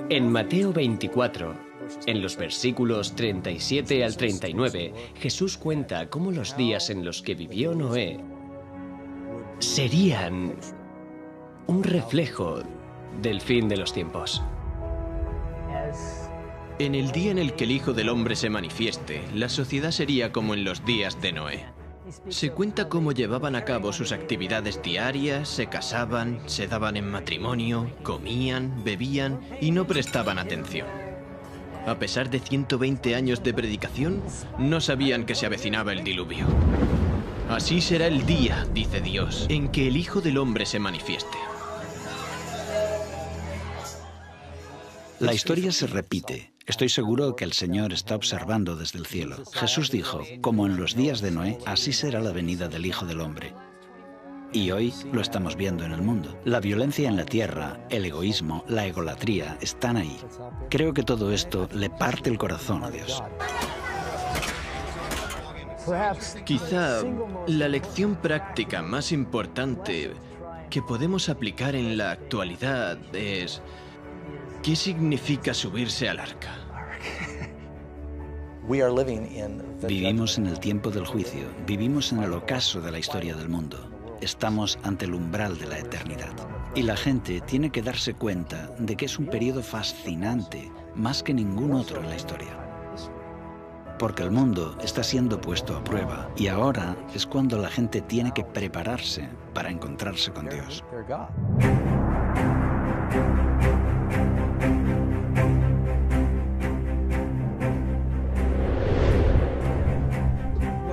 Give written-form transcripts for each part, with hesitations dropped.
En Mateo 24, en los versículos 37 al 39, Jesús cuenta cómo los días en los que vivió Noé serían un reflejo del fin de los tiempos. En el día en el que el Hijo del Hombre se manifieste, la sociedad sería como en los días de Noé. Se cuenta cómo llevaban a cabo sus actividades diarias, se casaban, se daban en matrimonio, comían, bebían y no prestaban atención. A pesar de 120 años de predicación, no sabían que se avecinaba el diluvio. Así será el día, dice Dios, en que el Hijo del Hombre se manifieste. La historia se repite. Estoy seguro que el Señor está observando desde el cielo. Jesús dijo, como en los días de Noé, así será la venida del Hijo del Hombre. Y hoy lo estamos viendo en el mundo. La violencia en la tierra, el egoísmo, la egolatría están ahí. Creo que todo esto le parte el corazón a Dios. Quizá la lección práctica más importante que podemos aplicar en la actualidad es: ¿qué significa subirse al arca? Vivimos en el tiempo del juicio, vivimos en el ocaso de la historia del mundo. Estamos ante el umbral de la eternidad. Y la gente tiene que darse cuenta de que es un periodo fascinante, más que ningún otro en la historia. Porque el mundo está siendo puesto a prueba y ahora es cuando la gente tiene que prepararse para encontrarse con Dios.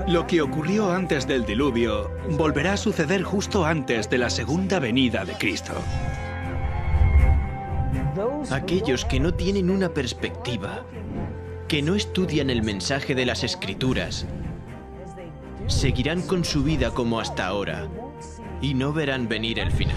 Lo que ocurrió antes del diluvio volverá a suceder justo antes de la segunda venida de Cristo. Aquellos que no tienen una perspectiva, que no estudian el mensaje de las Escrituras, seguirán con su vida como hasta ahora y no verán venir el final.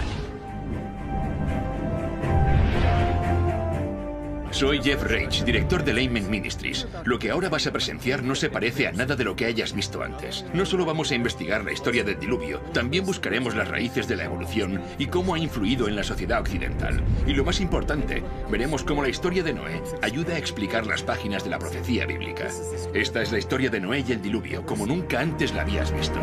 Soy Jeff Reich, director de Layman Ministries. Lo que ahora vas a presenciar no se parece a nada de lo que hayas visto antes. No solo vamos a investigar la historia del diluvio, también buscaremos las raíces de la evolución y cómo ha influido en la sociedad occidental. Y lo más importante, veremos cómo la historia de Noé ayuda a explicar las páginas de la profecía bíblica. Esta es la historia de Noé y el diluvio, como nunca antes la habías visto.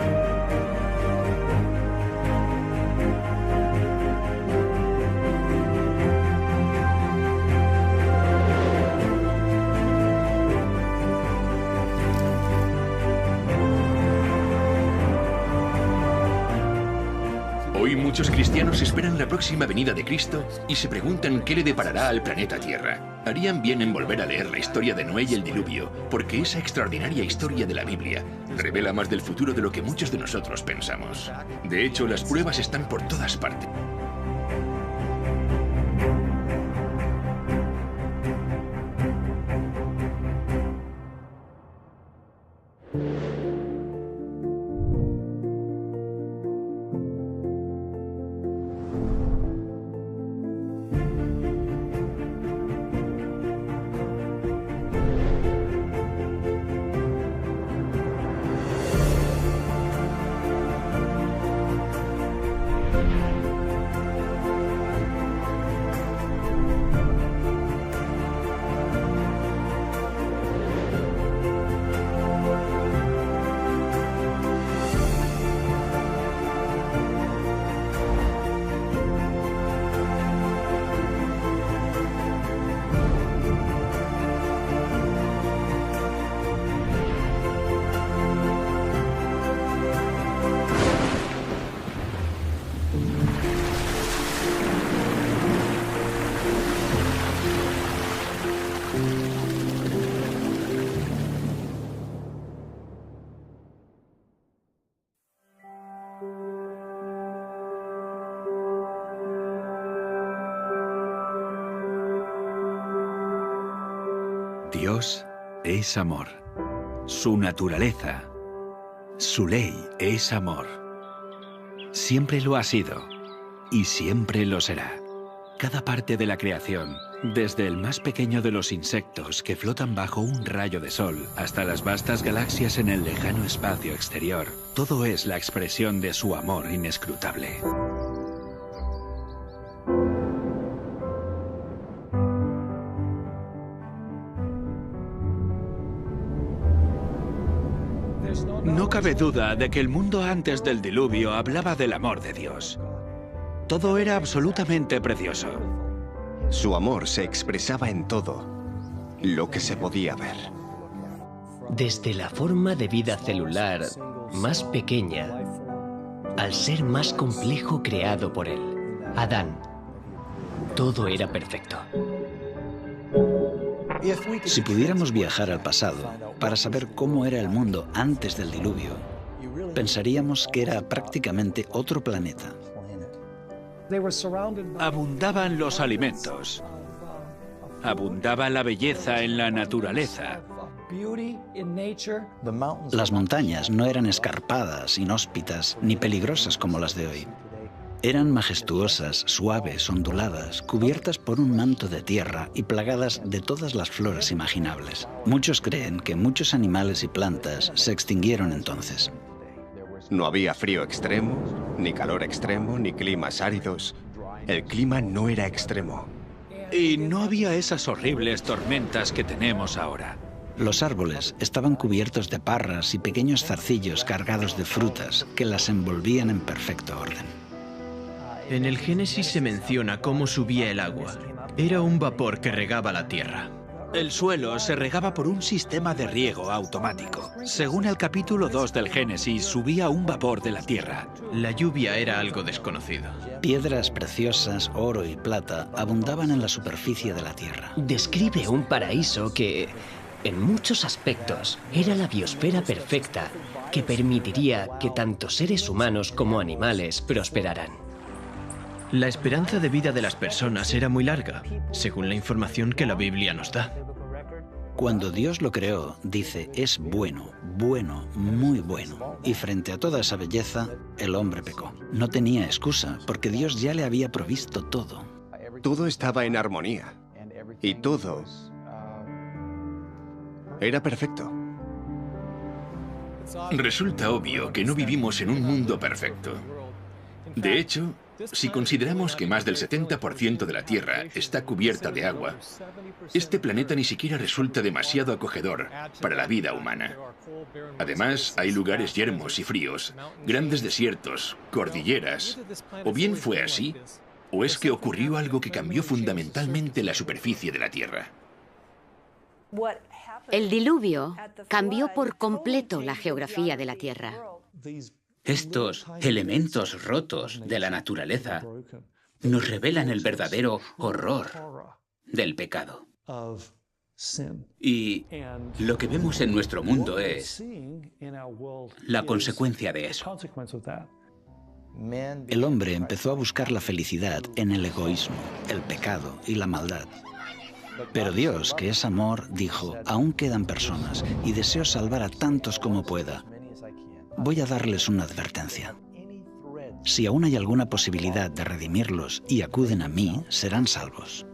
Hoy muchos cristianos esperan la próxima venida de Cristo y se preguntan qué le deparará al planeta Tierra. Harían bien en volver a leer la historia de Noé y el diluvio, porque esa extraordinaria historia de la Biblia revela más del futuro de lo que muchos de nosotros pensamos. De hecho, las pruebas están por todas partes. Dios es amor. Su naturaleza, su ley es amor. Siempre lo ha sido y siempre lo será. Cada parte de la creación, desde el más pequeño de los insectos que flotan bajo un rayo de sol hasta las vastas galaxias en el lejano espacio exterior, todo es la expresión de su amor inescrutable. No cabe duda de que el mundo antes del diluvio hablaba del amor de Dios. Todo era absolutamente precioso. Su amor se expresaba en todo lo que se podía ver. Desde la forma de vida celular más pequeña al ser más complejo creado por él, Adán, todo era perfecto. Si pudiéramos viajar al pasado para saber cómo era el mundo antes del diluvio, pensaríamos que era prácticamente otro planeta. Abundaban los alimentos. Abundaba la belleza en la naturaleza. Las montañas no eran escarpadas, inhóspitas ni peligrosas como las de hoy. Eran majestuosas, suaves, onduladas, cubiertas por un manto de tierra y plagadas de todas las flores imaginables. Muchos creen que muchos animales y plantas se extinguieron entonces. No había frío extremo, ni calor extremo, ni climas áridos. El clima no era extremo. Y no había esas horribles tormentas que tenemos ahora. Los árboles estaban cubiertos de parras y pequeños zarcillos cargados de frutas que las envolvían en perfecto orden. En el Génesis se menciona cómo subía el agua. Era un vapor que regaba la tierra. El suelo se regaba por un sistema de riego automático. Según el capítulo 2 del Génesis, subía un vapor de la tierra. La lluvia era algo desconocido. Piedras preciosas, oro y plata abundaban en la superficie de la tierra. Describe un paraíso que, en muchos aspectos, era la biosfera perfecta que permitiría que tanto seres humanos como animales prosperaran. La esperanza de vida de las personas era muy larga, según la información que la Biblia nos da. Cuando Dios lo creó, dice, es bueno, bueno, muy bueno. Y frente a toda esa belleza, el hombre pecó. No tenía excusa, porque Dios ya le había provisto todo. Todo estaba en armonía. Y todo era perfecto. Resulta obvio que no vivimos en un mundo perfecto. De hecho, si consideramos que más del 70% de la Tierra está cubierta de agua, este planeta ni siquiera resulta demasiado acogedor para la vida humana. Además, hay lugares yermos y fríos, grandes desiertos, cordilleras. O bien fue así, o es que ocurrió algo que cambió fundamentalmente la superficie de la Tierra. El diluvio cambió por completo la geografía de la Tierra. Estos elementos rotos de la naturaleza nos revelan el verdadero horror del pecado. Y lo que vemos en nuestro mundo es la consecuencia de eso. El hombre empezó a buscar la felicidad en el egoísmo, el pecado y la maldad. Pero Dios, que es amor, dijo, aún quedan personas y deseo salvar a tantos como pueda. Voy a darles una advertencia. Si aún hay alguna posibilidad de redimirlos y acuden a mí, serán salvos.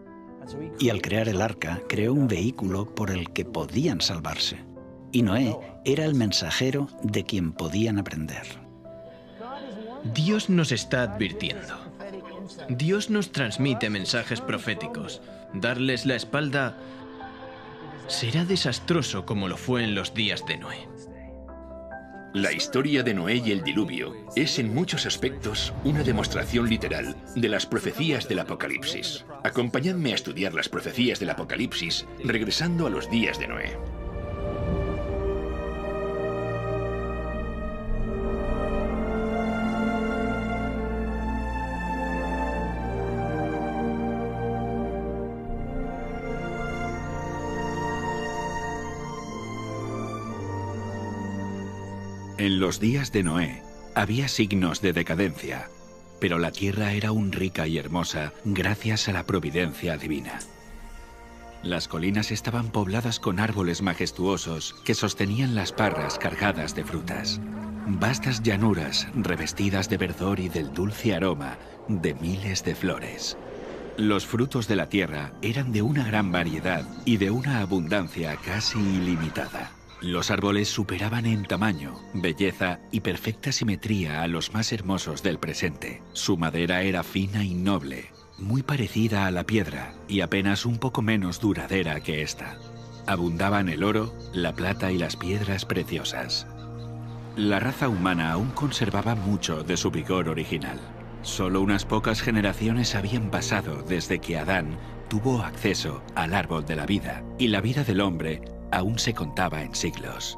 Y al crear el arca, creó un vehículo por el que podían salvarse. Y Noé era el mensajero de quien podían aprender. Dios nos está advirtiendo. Dios nos transmite mensajes proféticos. Darles la espalda será desastroso como lo fue en los días de Noé. La historia de Noé y el diluvio es en muchos aspectos una demostración literal de las profecías del Apocalipsis. Acompañadme a estudiar las profecías del Apocalipsis regresando a los días de Noé. En los días de Noé había signos de decadencia, pero la tierra era aún rica y hermosa gracias a la providencia divina. Las colinas estaban pobladas con árboles majestuosos que sostenían las parras cargadas de frutas. Vastas llanuras revestidas de verdor y del dulce aroma de miles de flores. Los frutos de la tierra eran de una gran variedad y de una abundancia casi ilimitada. Los árboles superaban en tamaño, belleza y perfecta simetría a los más hermosos del presente. Su madera era fina y noble, muy parecida a la piedra y apenas un poco menos duradera que esta. Abundaban el oro, la plata y las piedras preciosas. La raza humana aún conservaba mucho de su vigor original. Solo unas pocas generaciones habían pasado desde que Adán tuvo acceso al árbol de la vida, y la vida del hombre aún se contaba en siglos.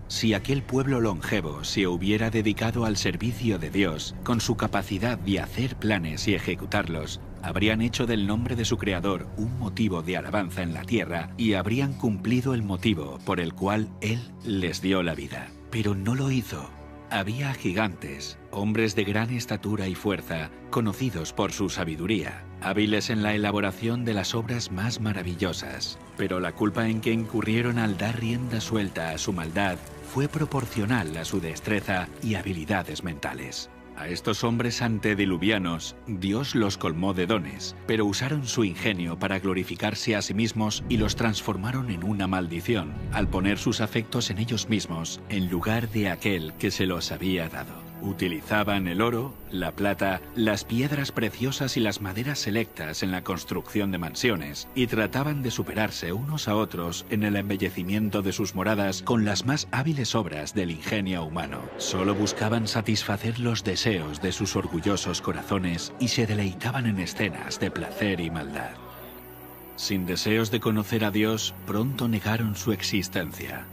Si aquel pueblo longevo se hubiera dedicado al servicio de Dios, con su capacidad de hacer planes y ejecutarlos, habrían hecho del nombre de su creador un motivo de alabanza en la tierra y habrían cumplido el motivo por el cual Él les dio la vida. Pero no lo hizo. Había gigantes, hombres de gran estatura y fuerza, conocidos por su sabiduría, hábiles en la elaboración de las obras más maravillosas. Pero la culpa en que incurrieron al dar rienda suelta a su maldad fue proporcional a su destreza y habilidades mentales. A estos hombres antediluvianos, Dios los colmó de dones, pero usaron su ingenio para glorificarse a sí mismos y los transformaron en una maldición, al poner sus afectos en ellos mismos, en lugar de aquel que se los había dado. Utilizaban el oro, la plata, las piedras preciosas y las maderas selectas en la construcción de mansiones, y trataban de superarse unos a otros en el embellecimiento de sus moradas con las más hábiles obras del ingenio humano. Solo buscaban satisfacer los deseos de sus orgullosos corazones y se deleitaban en escenas de placer y maldad. Sin deseos de conocer a Dios, pronto negaron su existencia.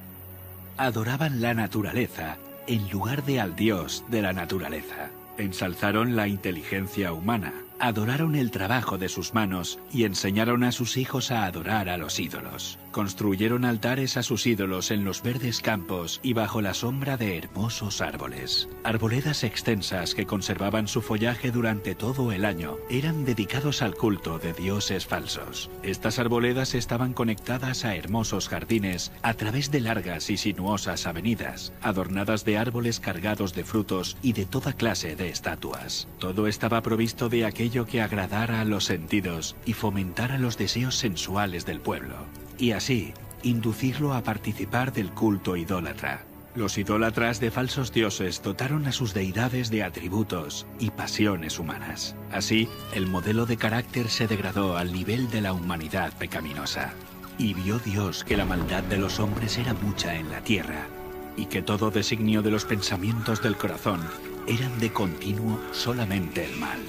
Adoraban la naturaleza en lugar de al Dios de la naturaleza. Ensalzaron la inteligencia humana, adoraron el trabajo de sus manos y enseñaron a sus hijos a adorar a los ídolos. Construyeron altares a sus ídolos en los verdes campos y bajo la sombra de hermosos árboles. Arboledas extensas que conservaban su follaje durante todo el año eran dedicados al culto de dioses falsos. Estas arboledas estaban conectadas a hermosos jardines a través de largas y sinuosas avenidas, adornadas de árboles cargados de frutos y de toda clase de estatuas. Todo estaba provisto de aquello que agradara a los sentidos y fomentara los deseos sensuales del pueblo, y así inducirlo a participar del culto idólatra. Los idólatras de falsos dioses dotaron a sus deidades de atributos y pasiones humanas. Así, el modelo de carácter se degradó al nivel de la humanidad pecaminosa. Y vio Dios que la maldad de los hombres era mucha en la tierra, y que todo designio de los pensamientos del corazón eran de continuo solamente el mal.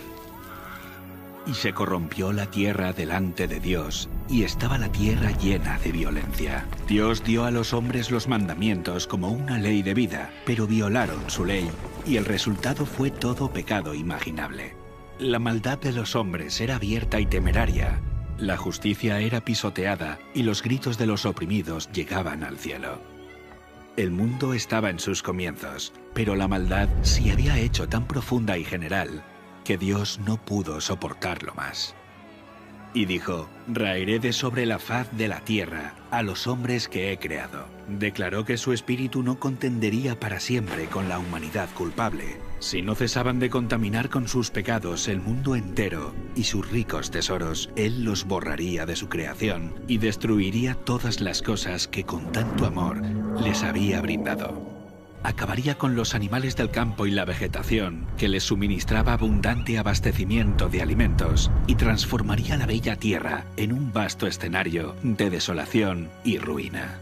Y se corrompió la tierra delante de Dios, y estaba la tierra llena de violencia. Dios dio a los hombres los mandamientos como una ley de vida, pero violaron su ley, y el resultado fue todo pecado imaginable. La maldad de los hombres era abierta y temeraria, la justicia era pisoteada, y los gritos de los oprimidos llegaban al cielo. El mundo estaba en sus comienzos, pero la maldad se había hecho tan profunda y general que Dios no pudo soportarlo más. Y dijo: raeré de sobre la faz de la tierra a los hombres que he creado. Declaró que su espíritu no contendería para siempre con la humanidad culpable. Si no cesaban de contaminar con sus pecados el mundo entero y sus ricos tesoros, Él los borraría de su creación y destruiría todas las cosas que con tanto amor les había brindado. Acabaría con los animales del campo y la vegetación, que les suministraba abundante abastecimiento de alimentos, y transformaría la bella tierra en un vasto escenario de desolación y ruina.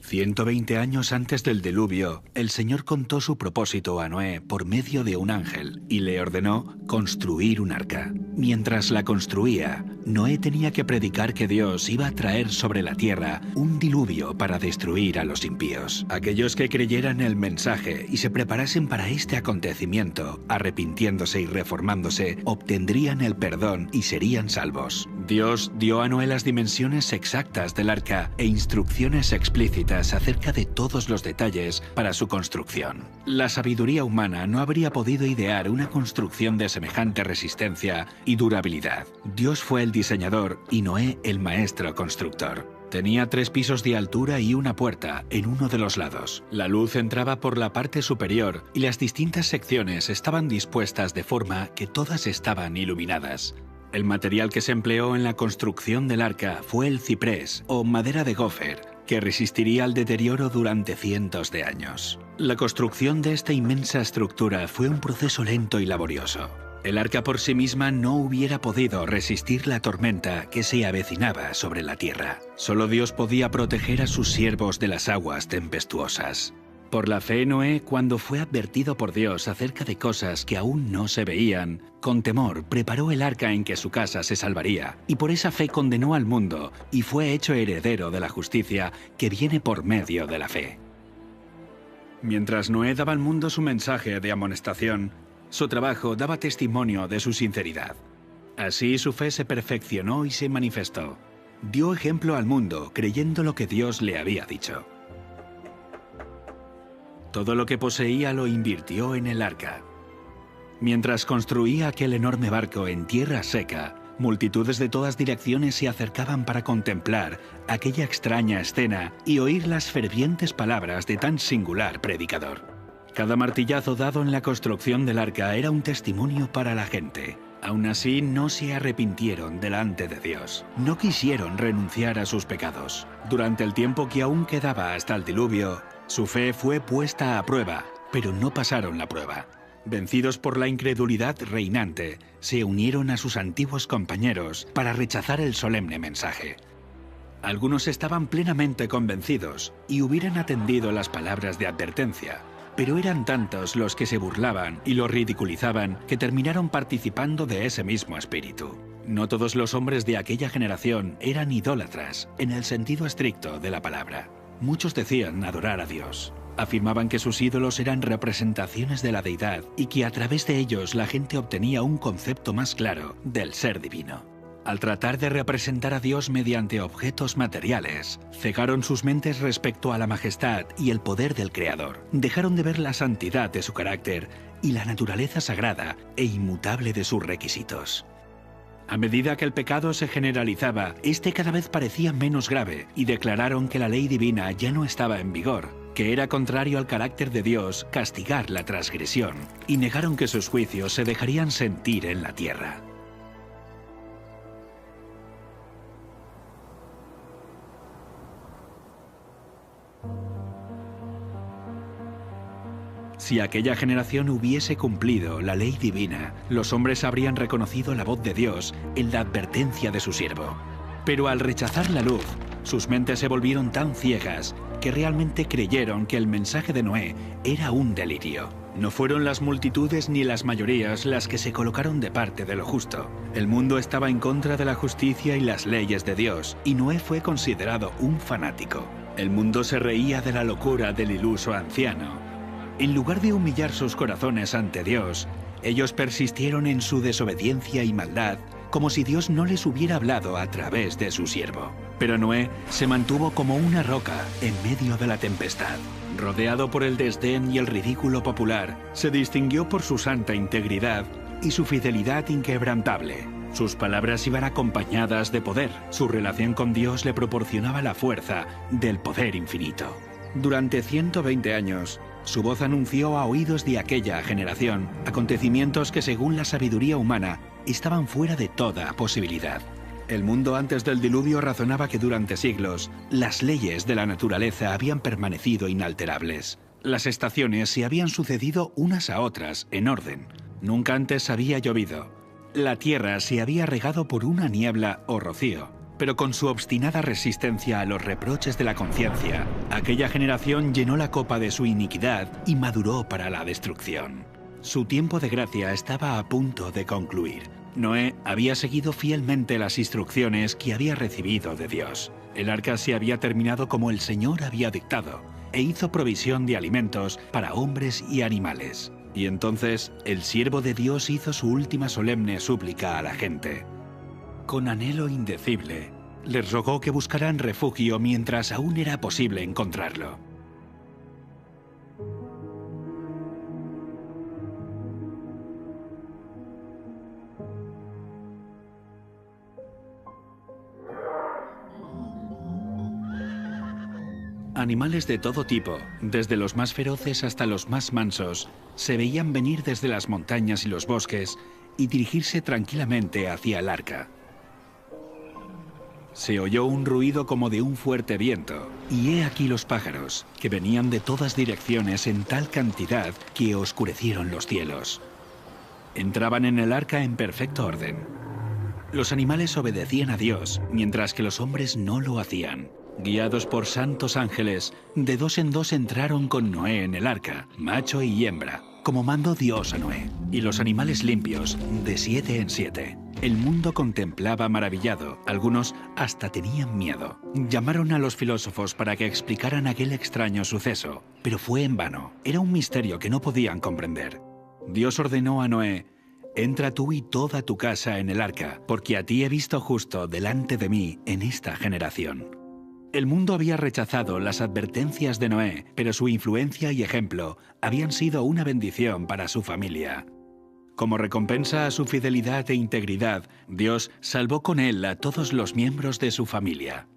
«120 años antes del diluvio, el Señor contó su propósito a Noé por medio de un ángel y le ordenó construir un arca. Mientras la construía, Noé tenía que predicar que Dios iba a traer sobre la tierra un diluvio para destruir a los impíos. Aquellos que creyeran el mensaje y se preparasen para este acontecimiento, arrepintiéndose y reformándose, obtendrían el perdón y serían salvos. Dios dio a Noé las dimensiones exactas del arca e instrucciones explícitas acerca de todos los detalles para su construcción. La sabiduría humana no habría podido idear una construcción de semejante resistencia y durabilidad. Dios fue el diseñador y Noé el maestro constructor. Tenía 3 pisos de altura y una puerta en uno de los lados. La luz entraba por la parte superior y las distintas secciones estaban dispuestas de forma que todas estaban iluminadas. El material que se empleó en la construcción del arca fue el ciprés o madera de gofer, que resistiría al deterioro durante cientos de años. La construcción de esta inmensa estructura fue un proceso lento y laborioso. El arca por sí misma no hubiera podido resistir la tormenta que se avecinaba sobre la tierra. Solo Dios podía proteger a sus siervos de las aguas tempestuosas. Por la fe, Noé, cuando fue advertido por Dios acerca de cosas que aún no se veían, con temor preparó el arca en que su casa se salvaría, y por esa fe condenó al mundo y fue hecho heredero de la justicia que viene por medio de la fe. Mientras Noé daba al mundo su mensaje de amonestación, su trabajo daba testimonio de su sinceridad. Así su fe se perfeccionó y se manifestó. Dio ejemplo al mundo creyendo lo que Dios le había dicho. Todo lo que poseía lo invirtió en el arca. Mientras construía aquel enorme barco en tierra seca, multitudes de todas direcciones se acercaban para contemplar aquella extraña escena y oír las fervientes palabras de tan singular predicador. Cada martillazo dado en la construcción del arca era un testimonio para la gente. Aún así, no se arrepintieron delante de Dios. No quisieron renunciar a sus pecados. Durante el tiempo que aún quedaba hasta el diluvio, su fe fue puesta a prueba, pero no pasaron la prueba. Vencidos por la incredulidad reinante, se unieron a sus antiguos compañeros para rechazar el solemne mensaje. Algunos estaban plenamente convencidos y hubieran atendido las palabras de advertencia, pero eran tantos los que se burlaban y lo ridiculizaban que terminaron participando de ese mismo espíritu. No todos los hombres de aquella generación eran idólatras, en el sentido estricto de la palabra. Muchos decían adorar a Dios. Afirmaban que sus ídolos eran representaciones de la deidad y que a través de ellos la gente obtenía un concepto más claro del ser divino. Al tratar de representar a Dios mediante objetos materiales, cegaron sus mentes respecto a la majestad y el poder del Creador. Dejaron de ver la santidad de su carácter y la naturaleza sagrada e inmutable de sus requisitos. A medida que el pecado se generalizaba, este cada vez parecía menos grave y declararon que la ley divina ya no estaba en vigor, que era contrario al carácter de Dios castigar la transgresión, y negaron que sus juicios se dejarían sentir en la tierra. Si aquella generación hubiese cumplido la ley divina, los hombres habrían reconocido la voz de Dios en la advertencia de su siervo. Pero al rechazar la luz, sus mentes se volvieron tan ciegas que realmente creyeron que el mensaje de Noé era un delirio. No fueron las multitudes ni las mayorías las que se colocaron de parte de lo justo. El mundo estaba en contra de la justicia y las leyes de Dios, y Noé fue considerado un fanático. El mundo se reía de la locura del iluso anciano. En lugar de humillar sus corazones ante Dios, ellos persistieron en su desobediencia y maldad, como si Dios no les hubiera hablado a través de su siervo. Pero Noé se mantuvo como una roca en medio de la tempestad. Rodeado por el desdén y el ridículo popular, se distinguió por su santa integridad y su fidelidad inquebrantable. Sus palabras iban acompañadas de poder. Su relación con Dios le proporcionaba la fuerza del poder infinito. Durante 120 años, su voz anunció a oídos de aquella generación acontecimientos que, según la sabiduría humana, estaban fuera de toda posibilidad. El mundo antes del diluvio razonaba que durante siglos las leyes de la naturaleza habían permanecido inalterables. Las estaciones se habían sucedido unas a otras en orden. Nunca antes había llovido. La tierra se había regado por una niebla o rocío. Pero con su obstinada resistencia a los reproches de la conciencia, aquella generación llenó la copa de su iniquidad y maduró para la destrucción. Su tiempo de gracia estaba a punto de concluir. Noé había seguido fielmente las instrucciones que había recibido de Dios. El arca se había terminado como el Señor había dictado, e hizo provisión de alimentos para hombres y animales. Y entonces el siervo de Dios hizo su última solemne súplica a la gente. Con anhelo indecible, les rogó que buscaran refugio mientras aún era posible encontrarlo. Animales de todo tipo, desde los más feroces hasta los más mansos, se veían venir desde las montañas y los bosques y dirigirse tranquilamente hacia el arca. Se oyó un ruido como de un fuerte viento, y he aquí los pájaros, que venían de todas direcciones en tal cantidad que oscurecieron los cielos. Entraban en el arca en perfecto orden. Los animales obedecían a Dios, mientras que los hombres no lo hacían. Guiados por santos ángeles, de dos en dos entraron con Noé en el arca, macho y hembra, como mandó Dios a Noé, y los animales limpios, de 7 en 7. El mundo contemplaba maravillado, algunos hasta tenían miedo. Llamaron a los filósofos para que explicaran aquel extraño suceso, pero fue en vano. Era un misterio que no podían comprender. Dios ordenó a Noé: entra tú y toda tu casa en el arca, porque a ti he visto justo delante de mí en esta generación. El mundo había rechazado las advertencias de Noé, pero su influencia y ejemplo habían sido una bendición para su familia. Como recompensa a su fidelidad e integridad, Dios salvó con él a todos los miembros de su familia.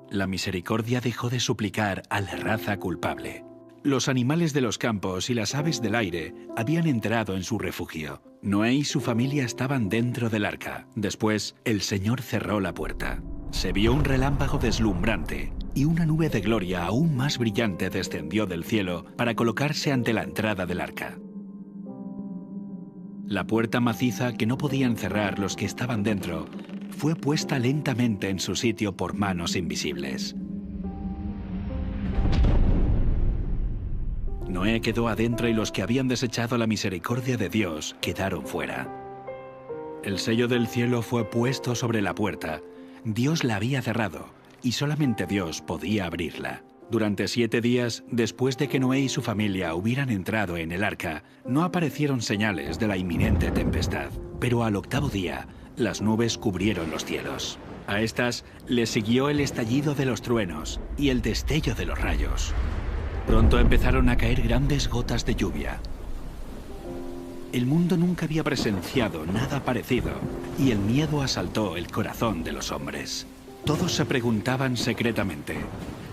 La misericordia dejó de suplicar a la raza culpable. Los animales de los campos y las aves del aire habían entrado en su refugio. Noé y su familia estaban dentro del arca. Después, el Señor cerró la puerta. Se vio un relámpago deslumbrante y una nube de gloria aún más brillante descendió del cielo para colocarse ante la entrada del arca. La puerta maciza que no podían cerrar los que estaban dentro fue puesta lentamente en su sitio por manos invisibles. Noé quedó adentro y los que habían desechado la misericordia de Dios quedaron fuera. El sello del cielo fue puesto sobre la puerta. Dios la había cerrado y solamente Dios podía abrirla. Durante 7 días, después de que Noé y su familia hubieran entrado en el arca, no aparecieron señales de la inminente tempestad. Pero al 8º día, las nubes cubrieron los cielos. A estas le siguió el estallido de los truenos y el destello de los rayos. Pronto empezaron a caer grandes gotas de lluvia. El mundo nunca había presenciado nada parecido y el miedo asaltó el corazón de los hombres. Todos se preguntaban secretamente: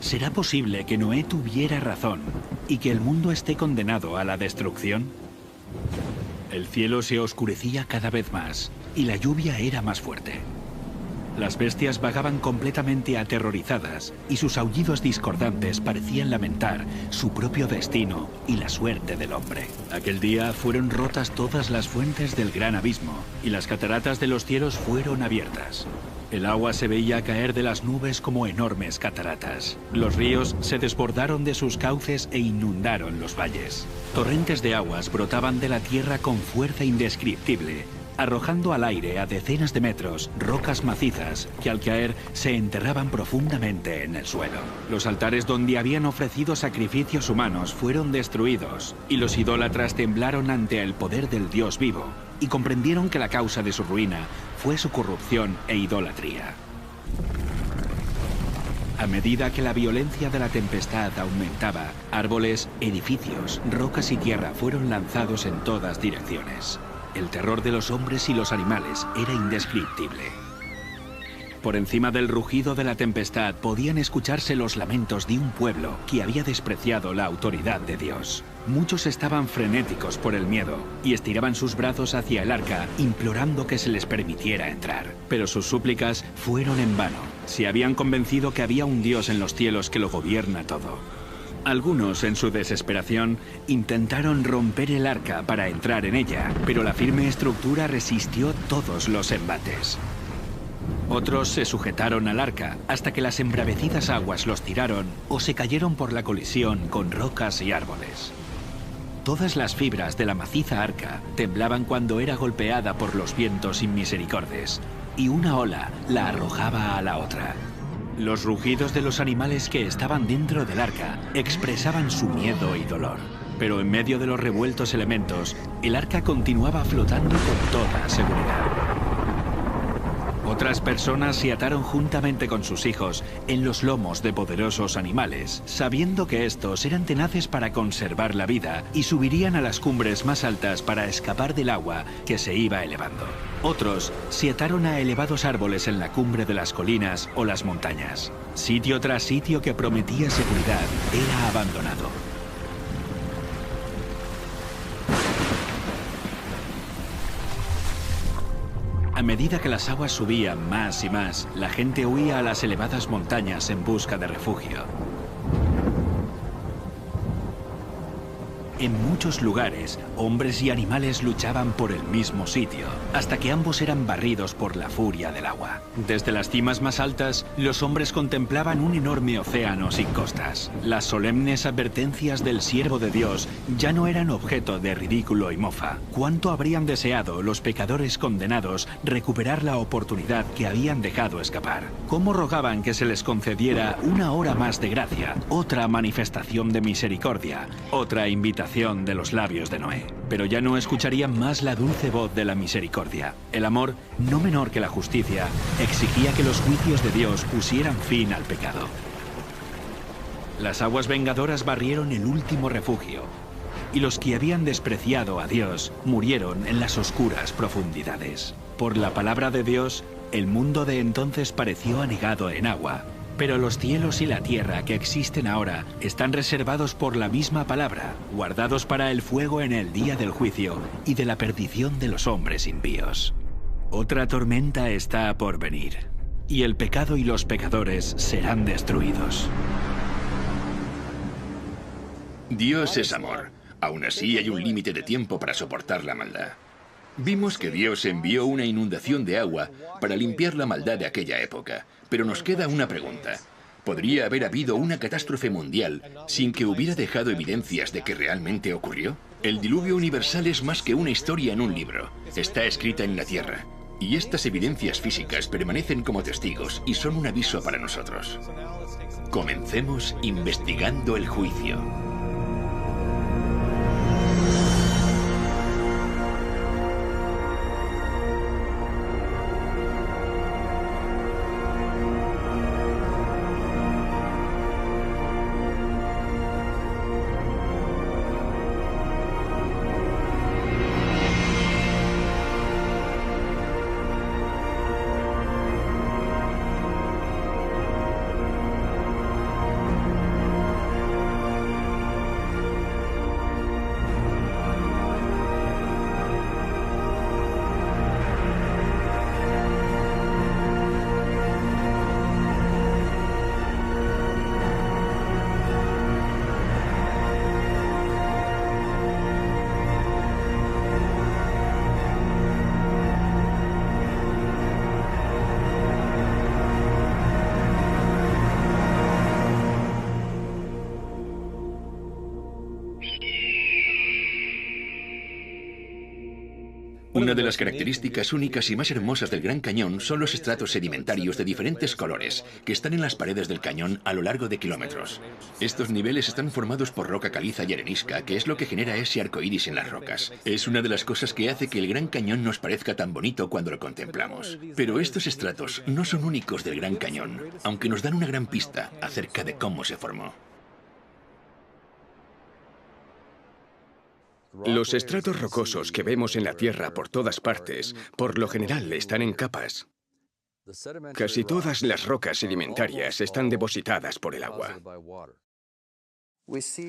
¿será posible que Noé tuviera razón y que el mundo esté condenado a la destrucción? El cielo se oscurecía cada vez más y la lluvia era más fuerte. Las bestias vagaban completamente aterrorizadas y sus aullidos discordantes parecían lamentar su propio destino y la suerte del hombre. Aquel día fueron rotas todas las fuentes del gran abismo y las cataratas de los cielos fueron abiertas. El agua se veía caer de las nubes como enormes cataratas. Los ríos se desbordaron de sus cauces e inundaron los valles. Torrentes de aguas brotaban de la tierra con fuerza indescriptible, arrojando al aire a decenas de metros rocas macizas que al caer se enterraban profundamente en el suelo. Los altares donde habían ofrecido sacrificios humanos fueron destruidos y los idólatras temblaron ante el poder del Dios vivo y comprendieron que la causa de su ruina fue su corrupción e idolatría. A medida que la violencia de la tempestad aumentaba, árboles, edificios, rocas y tierra fueron lanzados en todas direcciones. El terror de los hombres y los animales era indescriptible. Por encima del rugido de la tempestad podían escucharse los lamentos de un pueblo que había despreciado la autoridad de Dios. Muchos estaban frenéticos por el miedo y estiraban sus brazos hacia el arca, implorando que se les permitiera entrar. Pero sus súplicas fueron en vano. Se habían convencido que había un Dios en los cielos que lo gobierna todo. Algunos, en su desesperación, intentaron romper el arca para entrar en ella, pero la firme estructura resistió todos los embates. Otros se sujetaron al arca hasta que las embravecidas aguas los tiraron o se cayeron por la colisión con rocas y árboles. Todas las fibras de la maciza arca temblaban cuando era golpeada por los vientos inmisericordes, y una ola la arrojaba a la otra. Los rugidos de los animales que estaban dentro del arca expresaban su miedo y dolor. Pero en medio de los revueltos elementos, el arca continuaba flotando con toda seguridad. Otras personas se ataron juntamente con sus hijos en los lomos de poderosos animales, sabiendo que estos eran tenaces para conservar la vida y subirían a las cumbres más altas para escapar del agua que se iba elevando. Otros se ataron a elevados árboles en la cumbre de las colinas o las montañas. Sitio tras sitio que prometía seguridad era abandonado. A medida que las aguas subían más y más, la gente huía a las elevadas montañas en busca de refugio. En muchos lugares, hombres y animales luchaban por el mismo sitio, hasta que ambos eran barridos por la furia del agua. Desde las cimas más altas, los hombres contemplaban un enorme océano sin costas. Las solemnes advertencias del siervo de Dios ya no eran objeto de ridículo y mofa. ¿Cuánto habrían deseado los pecadores condenados recuperar la oportunidad que habían dejado escapar? ¿Cómo rogaban que se les concediera una hora más de gracia, otra manifestación de misericordia, otra invitación de los labios de Noé? Pero ya no escucharían más la dulce voz de la misericordia. El amor, no menor que la justicia, exigía que los juicios de Dios pusieran fin al pecado. Las aguas vengadoras barrieron el último refugio, y los que habían despreciado a Dios murieron en las oscuras profundidades. Por la palabra de Dios, el mundo de entonces pareció anegado en agua. Pero los cielos y la tierra que existen ahora están reservados por la misma palabra, guardados para el fuego en el día del juicio y de la perdición de los hombres impíos. Otra tormenta está por venir, y el pecado y los pecadores serán destruidos. Dios es amor. Aún así hay un límite de tiempo para soportar la maldad. Vimos que Dios envió una inundación de agua para limpiar la maldad de aquella época. Pero nos queda una pregunta. ¿Podría haber habido una catástrofe mundial sin que hubiera dejado evidencias de que realmente ocurrió? El diluvio universal es más que una historia en un libro. Está escrita en la tierra. Y estas evidencias físicas permanecen como testigos y son un aviso para nosotros. Comencemos investigando el juicio. Una de las características únicas y más hermosas del Gran Cañón son los estratos sedimentarios de diferentes colores que están en las paredes del cañón a lo largo de kilómetros. Estos niveles están formados por roca caliza y arenisca, que es lo que genera ese arco iris en las rocas. Es una de las cosas que hace que el Gran Cañón nos parezca tan bonito cuando lo contemplamos. Pero estos estratos no son únicos del Gran Cañón, aunque nos dan una gran pista acerca de cómo se formó. Los estratos rocosos que vemos en la Tierra por todas partes, por lo general están en capas. Casi todas las rocas sedimentarias están depositadas por el agua.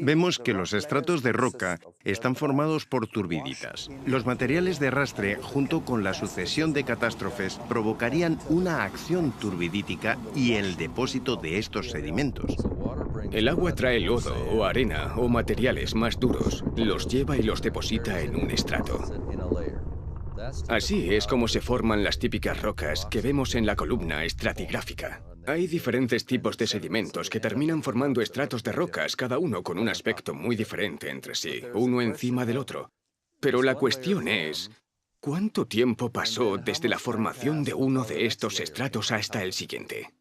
Vemos que los estratos de roca están formados por turbiditas. Los materiales de arrastre, junto con la sucesión de catástrofes, provocarían una acción turbidítica y el depósito de estos sedimentos. El agua trae lodo o arena o materiales más duros, los lleva y los deposita en un estrato. Así es como se forman las típicas rocas que vemos en la columna estratigráfica. Hay diferentes tipos de sedimentos que terminan formando estratos de rocas, cada uno con un aspecto muy diferente entre sí, uno encima del otro. Pero la cuestión es, ¿cuánto tiempo pasó desde la formación de uno de estos estratos hasta el siguiente?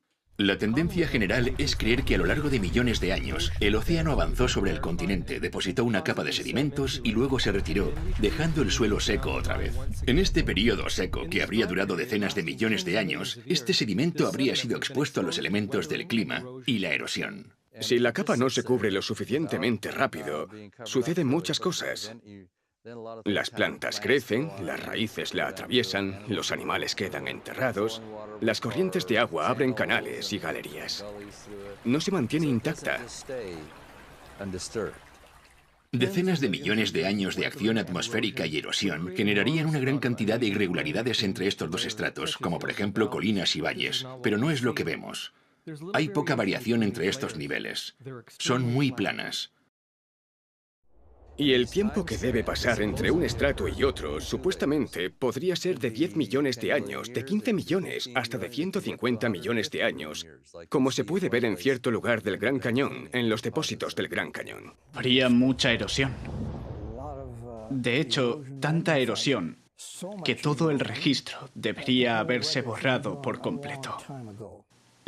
La tendencia general es creer que a lo largo de millones de años, el océano avanzó sobre el continente, depositó una capa de sedimentos y luego se retiró, dejando el suelo seco otra vez. En este periodo seco, que habría durado decenas de millones de años, este sedimento habría sido expuesto a los elementos del clima y la erosión. Si la capa no se cubre lo suficientemente rápido, suceden muchas cosas. Las plantas crecen, las raíces la atraviesan, los animales quedan enterrados, las corrientes de agua abren canales y galerías. No se mantiene intacta. Decenas de millones de años de acción atmosférica y erosión generarían una gran cantidad de irregularidades entre estos dos estratos, como por ejemplo colinas y valles, pero no es lo que vemos. Hay poca variación entre estos niveles. Son muy planas. Y el tiempo que debe pasar entre un estrato y otro, supuestamente, podría ser de 10 millones de años, de 15 millones, hasta de 150 millones de años, como se puede ver en cierto lugar del Gran Cañón, en los depósitos del Gran Cañón. Habría mucha erosión. De hecho, tanta erosión que todo el registro debería haberse borrado por completo.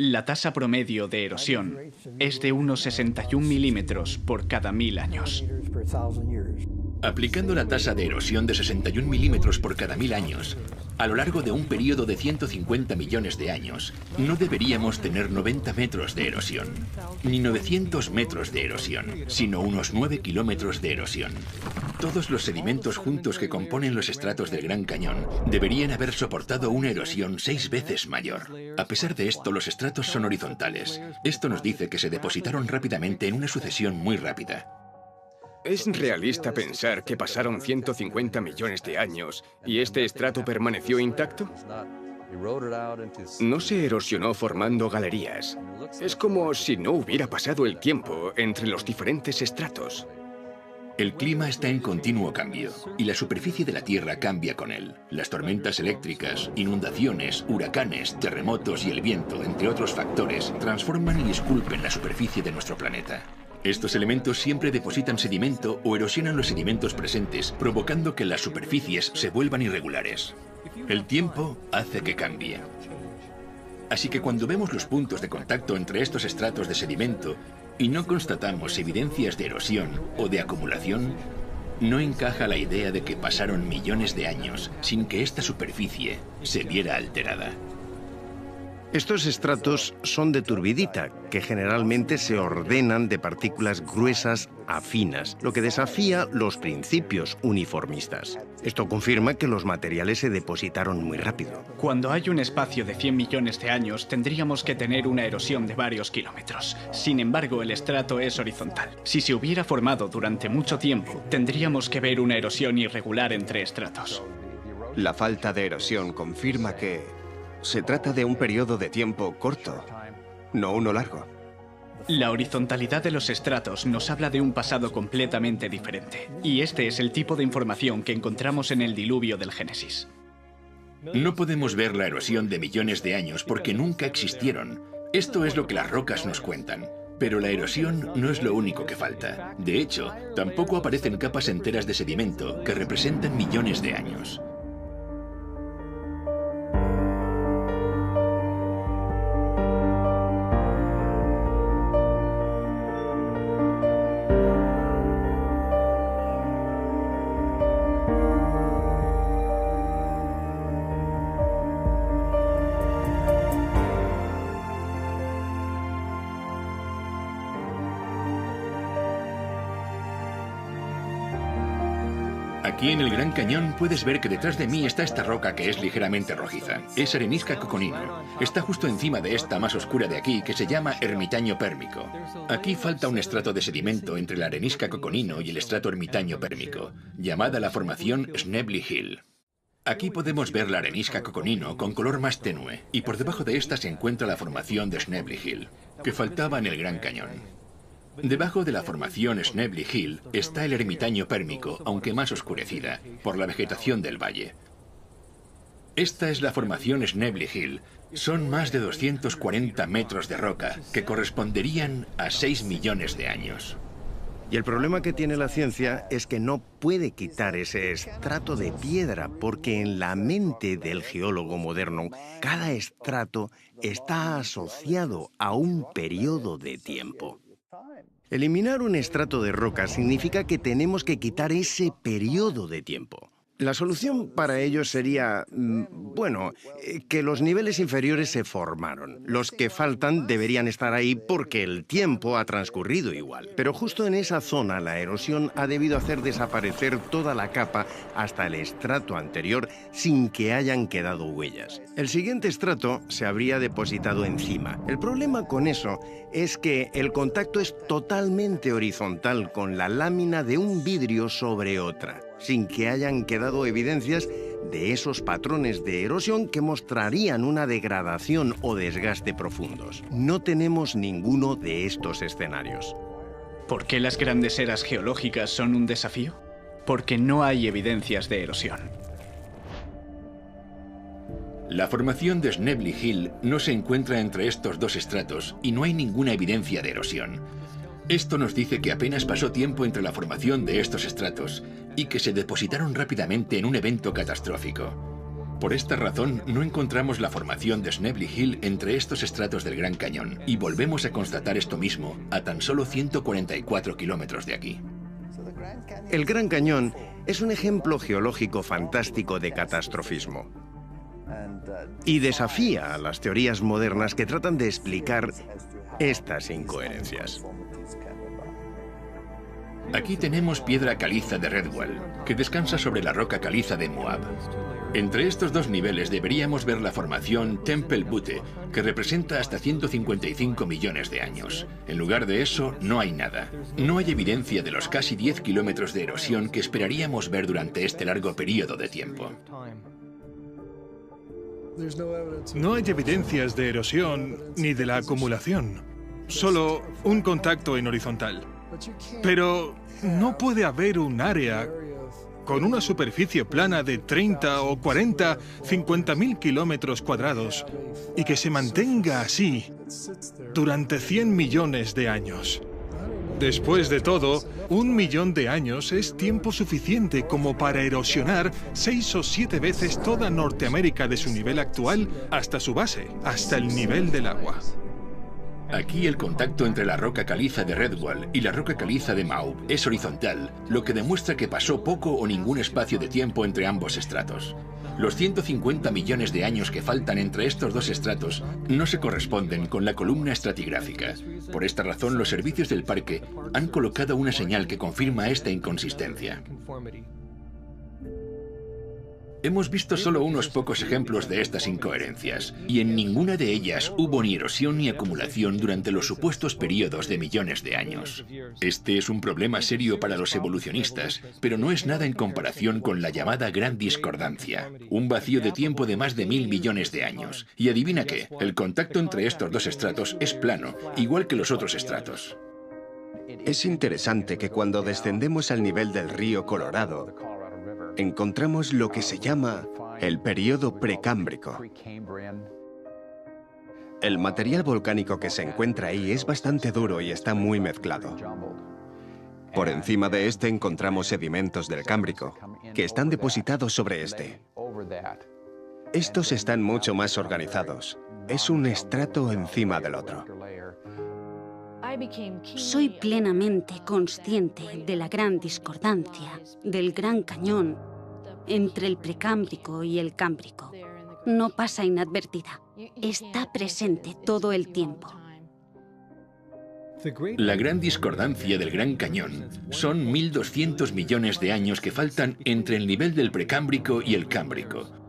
La tasa promedio de erosión es de unos 61 milímetros por cada 1000 años. Aplicando la tasa de erosión de 61 milímetros por cada 1000 años, a lo largo de un periodo de 150 millones de años, no deberíamos tener 90 metros de erosión, ni 900 metros de erosión, sino unos 9 kilómetros de erosión. Todos los sedimentos juntos que componen los estratos del Gran Cañón deberían haber soportado una erosión 6 veces mayor. A pesar de esto, los estratos son horizontales. Esto nos dice que se depositaron rápidamente en una sucesión muy rápida. ¿Es realista pensar que pasaron 150 millones de años y este estrato permaneció intacto? No se erosionó formando galerías. Es como si no hubiera pasado el tiempo entre los diferentes estratos. El clima está en continuo cambio y la superficie de la Tierra cambia con él. Las tormentas eléctricas, inundaciones, huracanes, terremotos y el viento, entre otros factores, transforman y esculpen la superficie de nuestro planeta. Estos elementos siempre depositan sedimento o erosionan los sedimentos presentes, provocando que las superficies se vuelvan irregulares. El tiempo hace que cambie. Así que cuando vemos los puntos de contacto entre estos estratos de sedimento y no constatamos evidencias de erosión o de acumulación, no encaja la idea de que pasaron millones de años sin que esta superficie se viera alterada. Estos estratos son de turbidita, que generalmente se ordenan de partículas gruesas a finas, lo que desafía los principios uniformistas. Esto confirma que los materiales se depositaron muy rápido. Cuando hay un espacio de 100 millones de años, tendríamos que tener una erosión de varios kilómetros. Sin embargo, el estrato es horizontal. Si se hubiera formado durante mucho tiempo, tendríamos que ver una erosión irregular entre estratos. La falta de erosión confirma que se trata de un periodo de tiempo corto, no uno largo. La horizontalidad de los estratos nos habla de un pasado completamente diferente. Y este es el tipo de información que encontramos en el diluvio del Génesis. No podemos ver la erosión de millones de años porque nunca existieron. Esto es lo que las rocas nos cuentan. Pero la erosión no es lo único que falta. De hecho, tampoco aparecen capas enteras de sedimento que representan millones de años. Aquí en el Gran Cañón puedes ver que detrás de mí está esta roca que es ligeramente rojiza. Es arenisca coconino. Está justo encima de esta más oscura de aquí que se llama ermitaño pérmico. Aquí falta un estrato de sedimento entre la arenisca coconino y el estrato ermitaño pérmico, llamada la formación Schnebly Hill. Aquí podemos ver la arenisca coconino con color más tenue y por debajo de esta se encuentra la formación de Schnebly Hill, que faltaba en el Gran Cañón. Debajo de la formación Schnebly Hill está el ermitaño pérmico, aunque más oscurecida, por la vegetación del valle. Esta es la formación Schnebly Hill. Son más de 240 metros de roca, que corresponderían a 6 millones de años. Y el problema que tiene la ciencia es que no puede quitar ese estrato de piedra, porque en la mente del geólogo moderno, cada estrato está asociado a un periodo de tiempo. Eliminar un estrato de roca significa que tenemos que quitar ese periodo de tiempo. La solución para ello sería, que los niveles inferiores se formaron. Los que faltan deberían estar ahí porque el tiempo ha transcurrido igual. Pero justo en esa zona la erosión ha debido hacer desaparecer toda la capa hasta el estrato anterior sin que hayan quedado huellas. El siguiente estrato se habría depositado encima. El problema con eso es que el contacto es totalmente horizontal con la lámina de un vidrio sobre otra, sin que hayan quedado evidencias de esos patrones de erosión que mostrarían una degradación o desgaste profundos. No tenemos ninguno de estos escenarios. ¿Por qué las grandes eras geológicas son un desafío? Porque no hay evidencias de erosión. La formación de Snebly Hill no se encuentra entre estos dos estratos y no hay ninguna evidencia de erosión. Esto nos dice que apenas pasó tiempo entre la formación de estos estratos y que se depositaron rápidamente en un evento catastrófico. Por esta razón, no encontramos la formación de Snebly Hill entre estos estratos del Gran Cañón y volvemos a constatar esto mismo a tan solo 144 kilómetros de aquí. El Gran Cañón es un ejemplo geológico fantástico de catastrofismo y desafía a las teorías modernas que tratan de explicar estas incoherencias. Aquí tenemos piedra caliza de Redwall, que descansa sobre la roca caliza de Moab. Entre estos dos niveles deberíamos ver la formación Temple Butte, que representa hasta 155 millones de años. En lugar de eso, no hay nada. No hay evidencia de los casi 10 kilómetros de erosión que esperaríamos ver durante este largo periodo de tiempo. No hay evidencias de erosión ni de la acumulación, solo un contacto en horizontal. Pero no puede haber un área con una superficie plana de 30 o 40, 50.000 kilómetros cuadrados y que se mantenga así durante 100 millones de años. Después de todo, 1 millón de años es tiempo suficiente como para erosionar 6 o 7 veces toda Norteamérica de su nivel actual hasta su base, hasta el nivel del agua. Aquí el contacto entre la roca caliza de Redwall y la roca caliza de Moab es horizontal, lo que demuestra que pasó poco o ningún espacio de tiempo entre ambos estratos. Los 150 millones de años que faltan entre estos dos estratos no se corresponden con la columna estratigráfica. Por esta razón, los servicios del parque han colocado una señal que confirma esta inconsistencia. Hemos visto solo unos pocos ejemplos de estas incoherencias, y en ninguna de ellas hubo ni erosión ni acumulación durante los supuestos periodos de millones de años. Este es un problema serio para los evolucionistas, pero no es nada en comparación con la llamada Gran Discordancia, un vacío de tiempo de más de 1000 millones de años. Y adivina qué, el contacto entre estos dos estratos es plano, igual que los otros estratos. Es interesante que cuando descendemos al nivel del río Colorado, encontramos lo que se llama el período precámbrico. El material volcánico que se encuentra ahí es bastante duro y está muy mezclado. Por encima de este encontramos sedimentos del Cámbrico, que están depositados sobre este. Estos están mucho más organizados. Es un estrato encima del otro. Soy plenamente consciente de la gran discordancia, del Gran Cañón, entre el Precámbrico y el Cámbrico. No pasa inadvertida. Está presente todo el tiempo. La gran discordancia del Gran Cañón son 1200 millones de años que faltan entre el nivel del Precámbrico y el Cámbrico.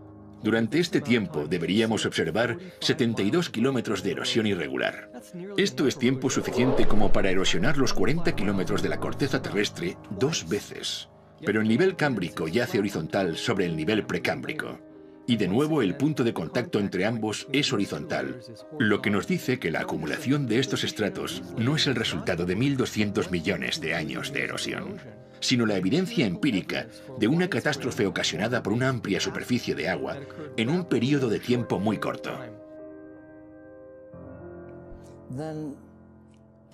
Durante este tiempo deberíamos observar 72 kilómetros de erosión irregular. Esto es tiempo suficiente como para erosionar los 40 kilómetros de la corteza terrestre 2 veces. Pero el nivel cámbrico yace horizontal sobre el nivel precámbrico. Y de nuevo el punto de contacto entre ambos es horizontal, lo que nos dice que la acumulación de estos estratos no es el resultado de 1200 millones de años de erosión, sino la evidencia empírica de una catástrofe ocasionada por una amplia superficie de agua en un periodo de tiempo muy corto.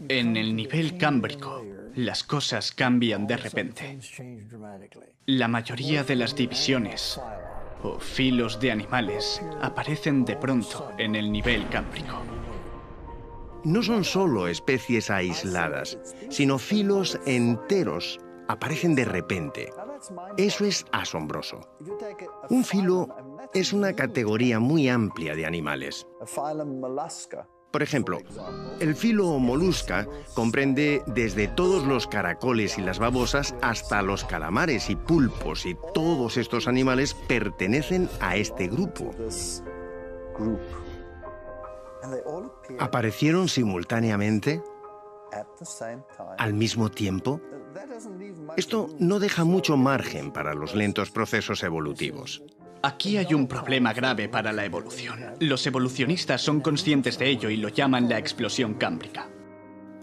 En el nivel cámbrico, las cosas cambian de repente. La mayoría de las divisiones o filos de animales aparecen de pronto en el nivel cámbrico. No son solo especies aisladas, sino filos enteros aparecen de repente. Eso es asombroso. Un filo es una categoría muy amplia de animales. Por ejemplo, el filo molusca comprende desde todos los caracoles y las babosas hasta los calamares y pulpos, y todos estos animales pertenecen a este grupo. ¿Aparecieron simultáneamente? ¿Al mismo tiempo? Esto no deja mucho margen para los lentos procesos evolutivos. Aquí hay un problema grave para la evolución. Los evolucionistas son conscientes de ello y lo llaman la explosión cámbrica.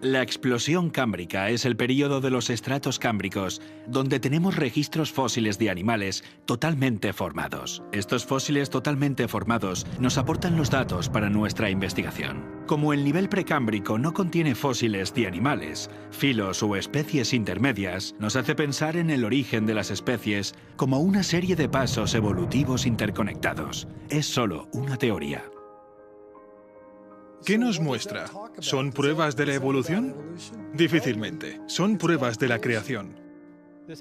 La explosión cámbrica es el período de los estratos cámbricos, donde tenemos registros fósiles de animales totalmente formados. Estos fósiles totalmente formados nos aportan los datos para nuestra investigación. Como el nivel precámbrico no contiene fósiles de animales, filos o especies intermedias, nos hace pensar en el origen de las especies como una serie de pasos evolutivos interconectados. Es solo una teoría. ¿Qué nos muestra? ¿Son pruebas de la evolución? Difícilmente. Son pruebas de la creación.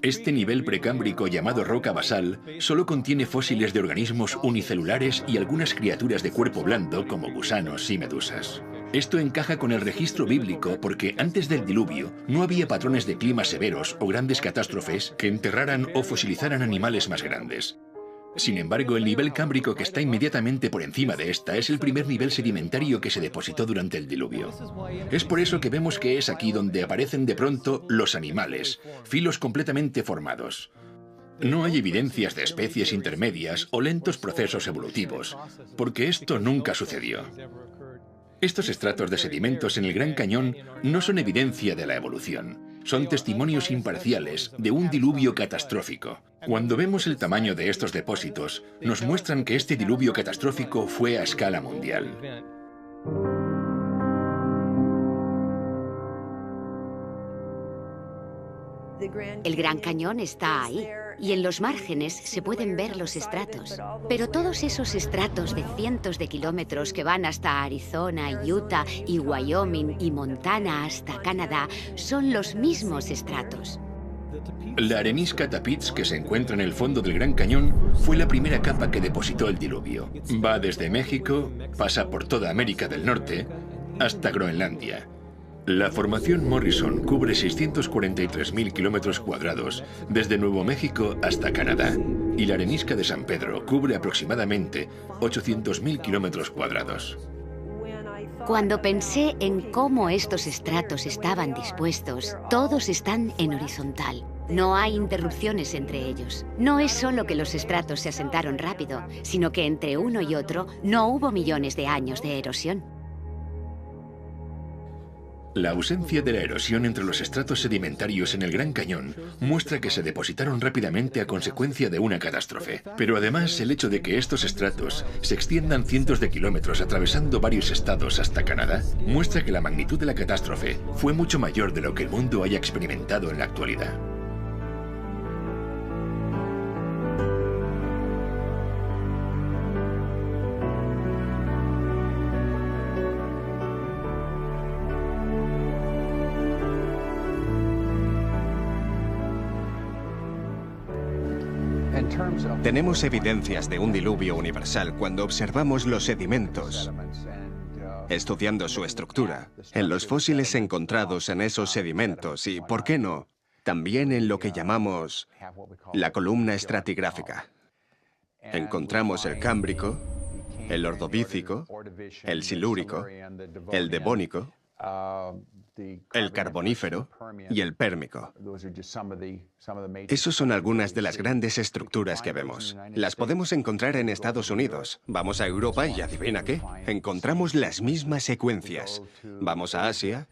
Este nivel precámbrico llamado roca basal solo contiene fósiles de organismos unicelulares y algunas criaturas de cuerpo blando como gusanos y medusas. Esto encaja con el registro bíblico porque antes del diluvio no había patrones de clima severos o grandes catástrofes que enterraran o fosilizaran animales más grandes. Sin embargo, el nivel cámbrico que está inmediatamente por encima de esta es el primer nivel sedimentario que se depositó durante el diluvio. Es por eso que vemos que es aquí donde aparecen de pronto los animales, filos completamente formados. No hay evidencias de especies intermedias o lentos procesos evolutivos, porque esto nunca sucedió. Estos estratos de sedimentos en el Gran Cañón no son evidencia de la evolución. Son testimonios imparciales de un diluvio catastrófico. Cuando vemos el tamaño de estos depósitos, nos muestran que este diluvio catastrófico fue a escala mundial. El Gran Cañón está ahí, y en los márgenes se pueden ver los estratos. Pero todos esos estratos de cientos de kilómetros que van hasta Arizona, Utah y Wyoming y Montana hasta Canadá son los mismos estratos. La arenisca Tapiz, que se encuentra en el fondo del Gran Cañón, fue la primera capa que depositó el diluvio. Va desde México, pasa por toda América del Norte, hasta Groenlandia. La formación Morrison cubre 643.000 kilómetros cuadrados, desde Nuevo México hasta Canadá, y la arenisca de San Pedro cubre aproximadamente 800.000 kilómetros cuadrados. Cuando pensé en cómo estos estratos estaban dispuestos, todos están en horizontal. No hay interrupciones entre ellos. No es solo que los estratos se asentaron rápido, sino que entre uno y otro no hubo millones de años de erosión. La ausencia de la erosión entre los estratos sedimentarios en el Gran Cañón muestra que se depositaron rápidamente a consecuencia de una catástrofe. Pero además, el hecho de que estos estratos se extiendan cientos de kilómetros atravesando varios estados hasta Canadá muestra que la magnitud de la catástrofe fue mucho mayor de lo que el mundo haya experimentado en la actualidad. Tenemos evidencias de un diluvio universal cuando observamos los sedimentos, estudiando su estructura, en los fósiles encontrados en esos sedimentos y, ¿por qué no?, también en lo que llamamos la columna estratigráfica. Encontramos el cámbrico, el ordovícico, el silúrico, el devónico, el carbonífero y el pérmico. Esos son algunas de las grandes estructuras que vemos. Las podemos encontrar en Estados Unidos. Vamos a Europa y adivina qué, encontramos las mismas secuencias. Vamos a Asia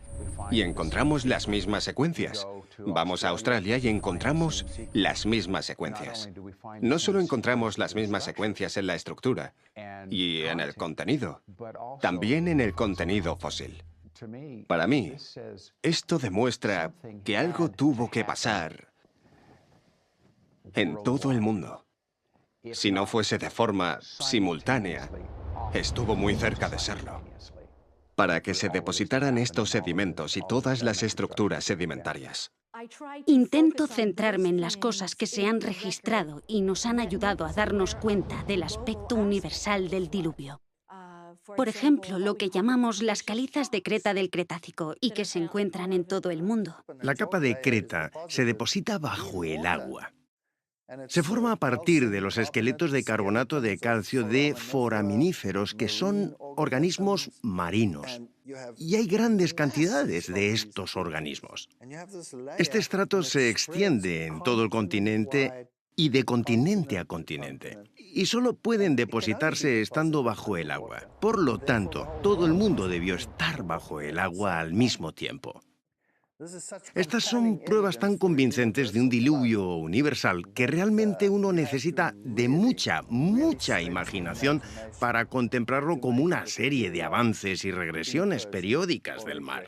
y encontramos las mismas secuencias. Vamos a Australia y encontramos las mismas secuencias. No solo encontramos las mismas secuencias en la estructura y en el contenido, también en el contenido fósil. Para mí, esto demuestra que algo tuvo que pasar en todo el mundo. Si no fuese de forma simultánea, estuvo muy cerca de serlo. Para que se depositaran estos sedimentos y todas las estructuras sedimentarias. Intento centrarme en las cosas que se han registrado y nos han ayudado a darnos cuenta del aspecto universal del diluvio. Por ejemplo, lo que llamamos las calizas de Creta del Cretácico y que se encuentran en todo el mundo. La capa de Creta se deposita bajo el agua. Se forma a partir de los esqueletos de carbonato de calcio de foraminíferos, que son organismos marinos. Y hay grandes cantidades de estos organismos. Este estrato se extiende en todo el continente y de continente a continente. Y solo pueden depositarse estando bajo el agua. Por lo tanto, todo el mundo debió estar bajo el agua al mismo tiempo. Estas son pruebas tan convincentes de un diluvio universal que realmente uno necesita de mucha imaginación para contemplarlo como una serie de avances y regresiones periódicas del mar.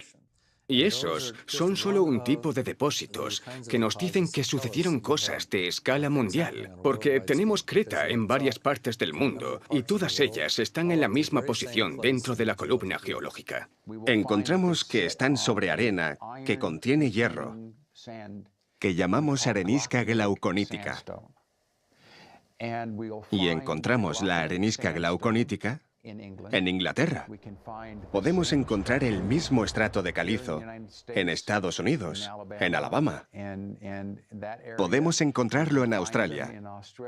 Y esos son solo un tipo de depósitos que nos dicen que sucedieron cosas de escala mundial, porque tenemos Creta en varias partes del mundo y todas ellas están en la misma posición dentro de la columna geológica. Encontramos que están sobre arena que contiene hierro, que llamamos arenisca glauconítica. Y encontramos la arenisca glauconítica en Inglaterra. Podemos encontrar el mismo estrato de calizo en Estados Unidos, en Alabama. Podemos encontrarlo en Australia.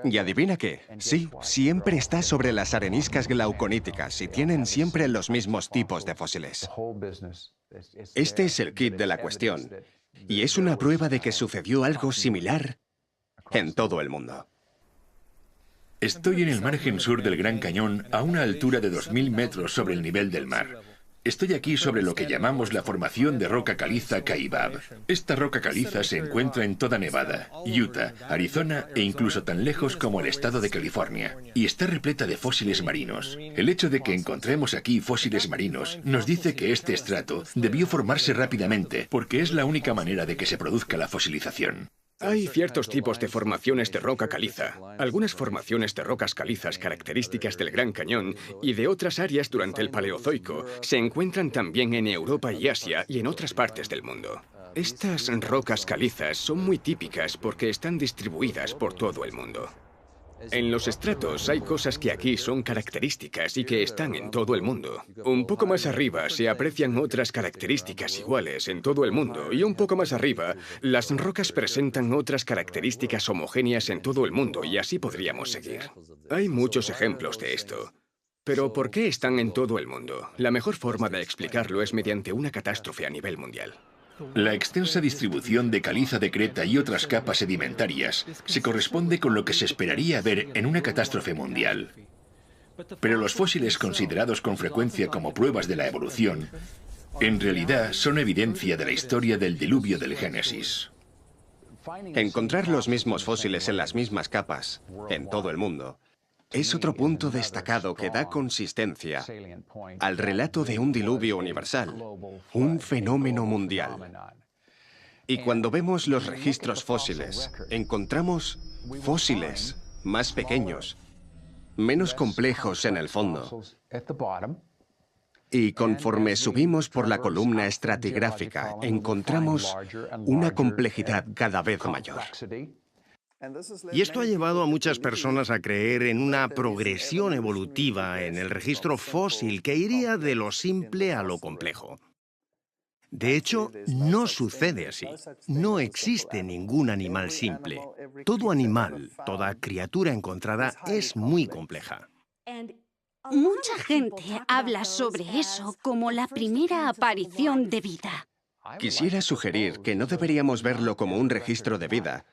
Y adivina qué, sí, siempre está sobre las areniscas glauconíticas y tienen siempre los mismos tipos de fósiles. Este es el kit de la cuestión, y es una prueba de que sucedió algo similar en todo el mundo. Estoy en el margen sur del Gran Cañón a una altura de 2.000 metros sobre el nivel del mar. Estoy aquí sobre lo que llamamos la formación de roca caliza Kaibab. Esta roca caliza se encuentra en toda Nevada, Utah, Arizona e incluso tan lejos como el estado de California. Y está repleta de fósiles marinos. El hecho de que encontremos aquí fósiles marinos nos dice que este estrato debió formarse rápidamente, porque es la única manera de que se produzca la fosilización. Hay ciertos tipos de formaciones de roca caliza. Algunas formaciones de rocas calizas características del Gran Cañón y de otras áreas durante el Paleozoico se encuentran también en Europa y Asia y en otras partes del mundo. Estas rocas calizas son muy típicas porque están distribuidas por todo el mundo. En los estratos hay cosas que aquí son características y que están en todo el mundo. Un poco más arriba se aprecian otras características iguales en todo el mundo y un poco más arriba las rocas presentan otras características homogéneas en todo el mundo y así podríamos seguir. Hay muchos ejemplos de esto. Pero ¿por qué están en todo el mundo? La mejor forma de explicarlo es mediante una catástrofe a nivel mundial. La extensa distribución de caliza de Creta y otras capas sedimentarias se corresponde con lo que se esperaría ver en una catástrofe mundial. Pero los fósiles considerados con frecuencia como pruebas de la evolución, en realidad son evidencia de la historia del diluvio del Génesis. Encontrar los mismos fósiles en las mismas capas, en todo el mundo, es otro punto destacado que da consistencia al relato de un diluvio universal, un fenómeno mundial. Y cuando vemos los registros fósiles, encontramos fósiles más pequeños, menos complejos en el fondo. Y conforme subimos por la columna estratigráfica, encontramos una complejidad cada vez mayor. Y esto ha llevado a muchas personas a creer en una progresión evolutiva en el registro fósil que iría de lo simple a lo complejo. De hecho, no sucede así. No existe ningún animal simple. Todo animal, toda criatura encontrada es muy compleja. Mucha gente habla sobre eso como la primera aparición de vida. Quisiera sugerir que no deberíamos verlo como un registro de vida,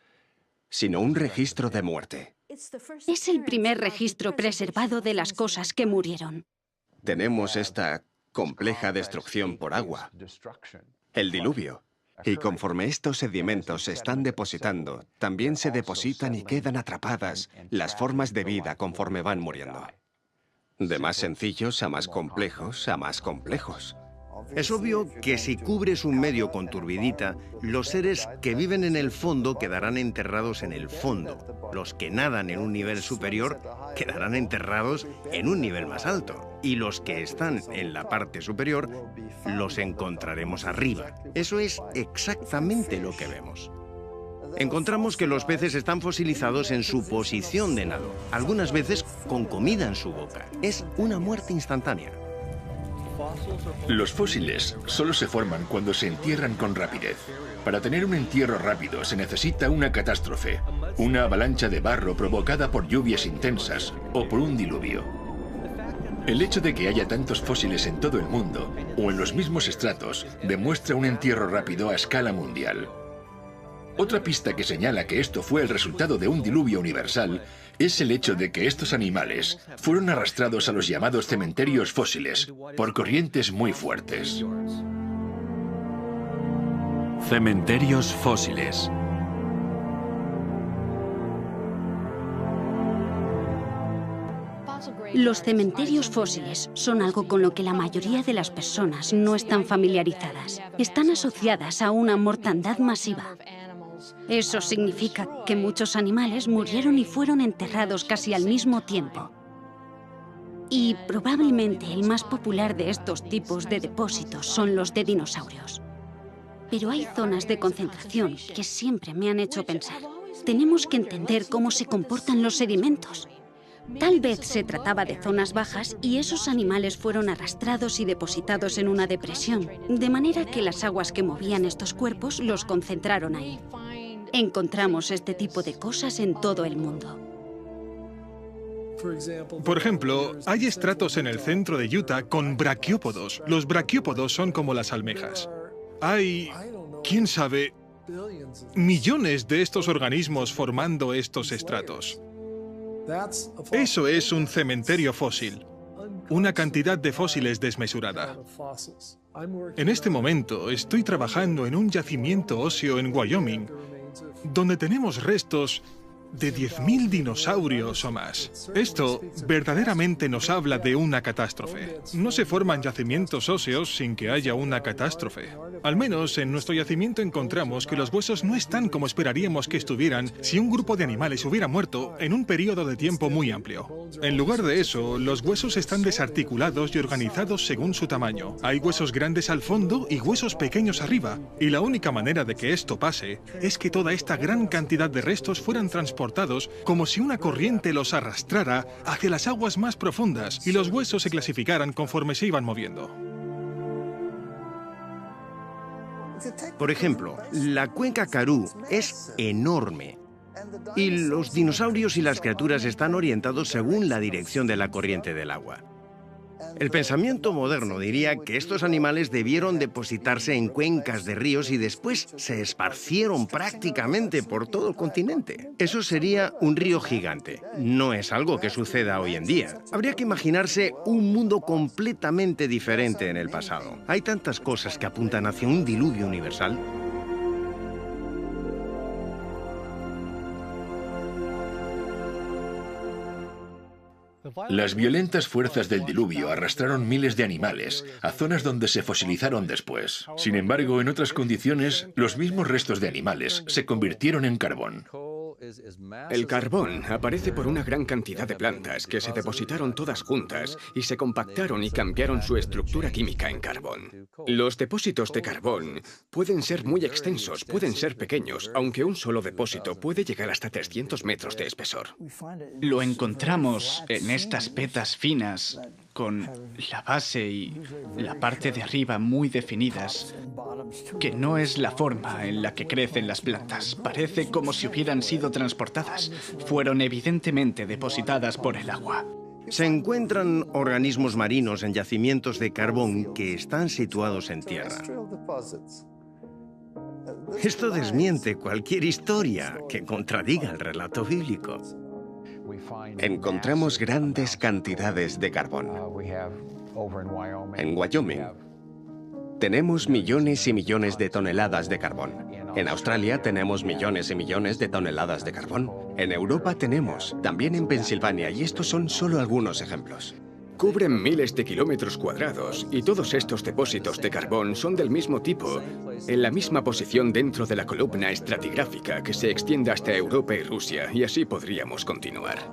sino un registro de muerte. Es el primer registro preservado de las cosas que murieron. Tenemos esta compleja destrucción por agua, el diluvio. Y conforme estos sedimentos se están depositando, también se depositan y quedan atrapadas las formas de vida conforme van muriendo. De más sencillos a más complejos a más complejos. Es obvio que si cubres un medio con turbidita, los seres que viven en el fondo quedarán enterrados en el fondo. Los que nadan en un nivel superior quedarán enterrados en un nivel más alto. Y los que están en la parte superior los encontraremos arriba. Eso es exactamente lo que vemos. Encontramos que los peces están fosilizados en su posición de nado, algunas veces con comida en su boca. Es una muerte instantánea. Los fósiles solo se forman cuando se entierran con rapidez. Para tener un entierro rápido se necesita una catástrofe, una avalancha de barro provocada por lluvias intensas o por un diluvio. El hecho de que haya tantos fósiles en todo el mundo o en los mismos estratos demuestra un entierro rápido a escala mundial. Otra pista que señala que esto fue el resultado de un diluvio universal es el hecho de que estos animales fueron arrastrados a los llamados cementerios fósiles por corrientes muy fuertes. Cementerios fósiles. Los cementerios fósiles son algo con lo que la mayoría de las personas no están familiarizadas. Están asociadas a una mortandad masiva. Eso significa que muchos animales murieron y fueron enterrados casi al mismo tiempo. Y probablemente el más popular de estos tipos de depósitos son los de dinosaurios. Pero hay zonas de concentración que siempre me han hecho pensar. Tenemos que entender cómo se comportan los sedimentos. Tal vez se trataba de zonas bajas y esos animales fueron arrastrados y depositados en una depresión, de manera que las aguas que movían estos cuerpos los concentraron ahí. Encontramos este tipo de cosas en todo el mundo. Por ejemplo, hay estratos en el centro de Utah con braquiópodos. Los braquiópodos son como las almejas. Hay, quién sabe, millones de estos organismos formando estos estratos. Eso es un cementerio fósil, una cantidad de fósiles desmesurada. En este momento estoy trabajando en un yacimiento óseo en Wyoming, donde tenemos restos de 10.000 dinosaurios o más. Esto verdaderamente nos habla de una catástrofe. No se forman yacimientos óseos sin que haya una catástrofe. Al menos en nuestro yacimiento encontramos que los huesos no están como esperaríamos que estuvieran si un grupo de animales hubiera muerto en un periodo de tiempo muy amplio. En lugar de eso, los huesos están desarticulados y organizados según su tamaño. Hay huesos grandes al fondo y huesos pequeños arriba. Y la única manera de que esto pase es que toda esta gran cantidad de restos fueran transportados como si una corriente los arrastrara hacia las aguas más profundas y los huesos se clasificaran conforme se iban moviendo. Por ejemplo, la cuenca Karoo es enorme y los dinosaurios y las criaturas están orientados según la dirección de la corriente del agua. El pensamiento moderno diría que estos animales debieron depositarse en cuencas de ríos y después se esparcieron prácticamente por todo el continente. Eso sería un río gigante. No es algo que suceda hoy en día. Habría que imaginarse un mundo completamente diferente en el pasado. Hay tantas cosas que apuntan hacia un diluvio universal. Las violentas fuerzas del diluvio arrastraron miles de animales a zonas donde se fosilizaron después. Sin embargo, en otras condiciones, los mismos restos de animales se convirtieron en carbón. El carbón aparece por una gran cantidad de plantas que se depositaron todas juntas y se compactaron y cambiaron su estructura química en carbón. Los depósitos de carbón pueden ser muy extensos, pueden ser pequeños, aunque un solo depósito puede llegar hasta 300 metros de espesor. Lo encontramos en estas vetas finas, con la base y la parte de arriba muy definidas, que no es la forma en la que crecen las plantas. Parece como si hubieran sido transportadas. Fueron evidentemente depositadas por el agua. Se encuentran organismos marinos en yacimientos de carbón que están situados en tierra. Esto desmiente cualquier historia que contradiga el relato bíblico. Encontramos grandes cantidades de carbón. En Wyoming tenemos millones y millones de toneladas de carbón. En Australia tenemos millones y millones de toneladas de carbón. En Europa tenemos, también en Pensilvania, y estos son solo algunos ejemplos. cubren miles de kilómetros cuadrados y todos estos depósitos de carbón son del mismo tipo, en la misma posición dentro de la columna estratigráfica que se extiende hasta Europa y Rusia, y así podríamos continuar.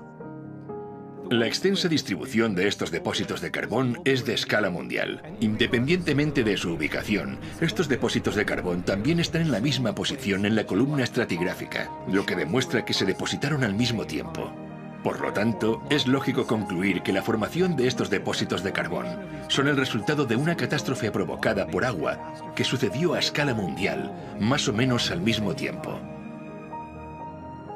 La extensa distribución de estos depósitos de carbón es de escala mundial. Independientemente de su ubicación, estos depósitos de carbón también están en la misma posición en la columna estratigráfica, lo que demuestra que se depositaron al mismo tiempo. Por lo tanto, es lógico concluir que la formación de estos depósitos de carbón son el resultado de una catástrofe provocada por agua que sucedió a escala mundial, más o menos al mismo tiempo.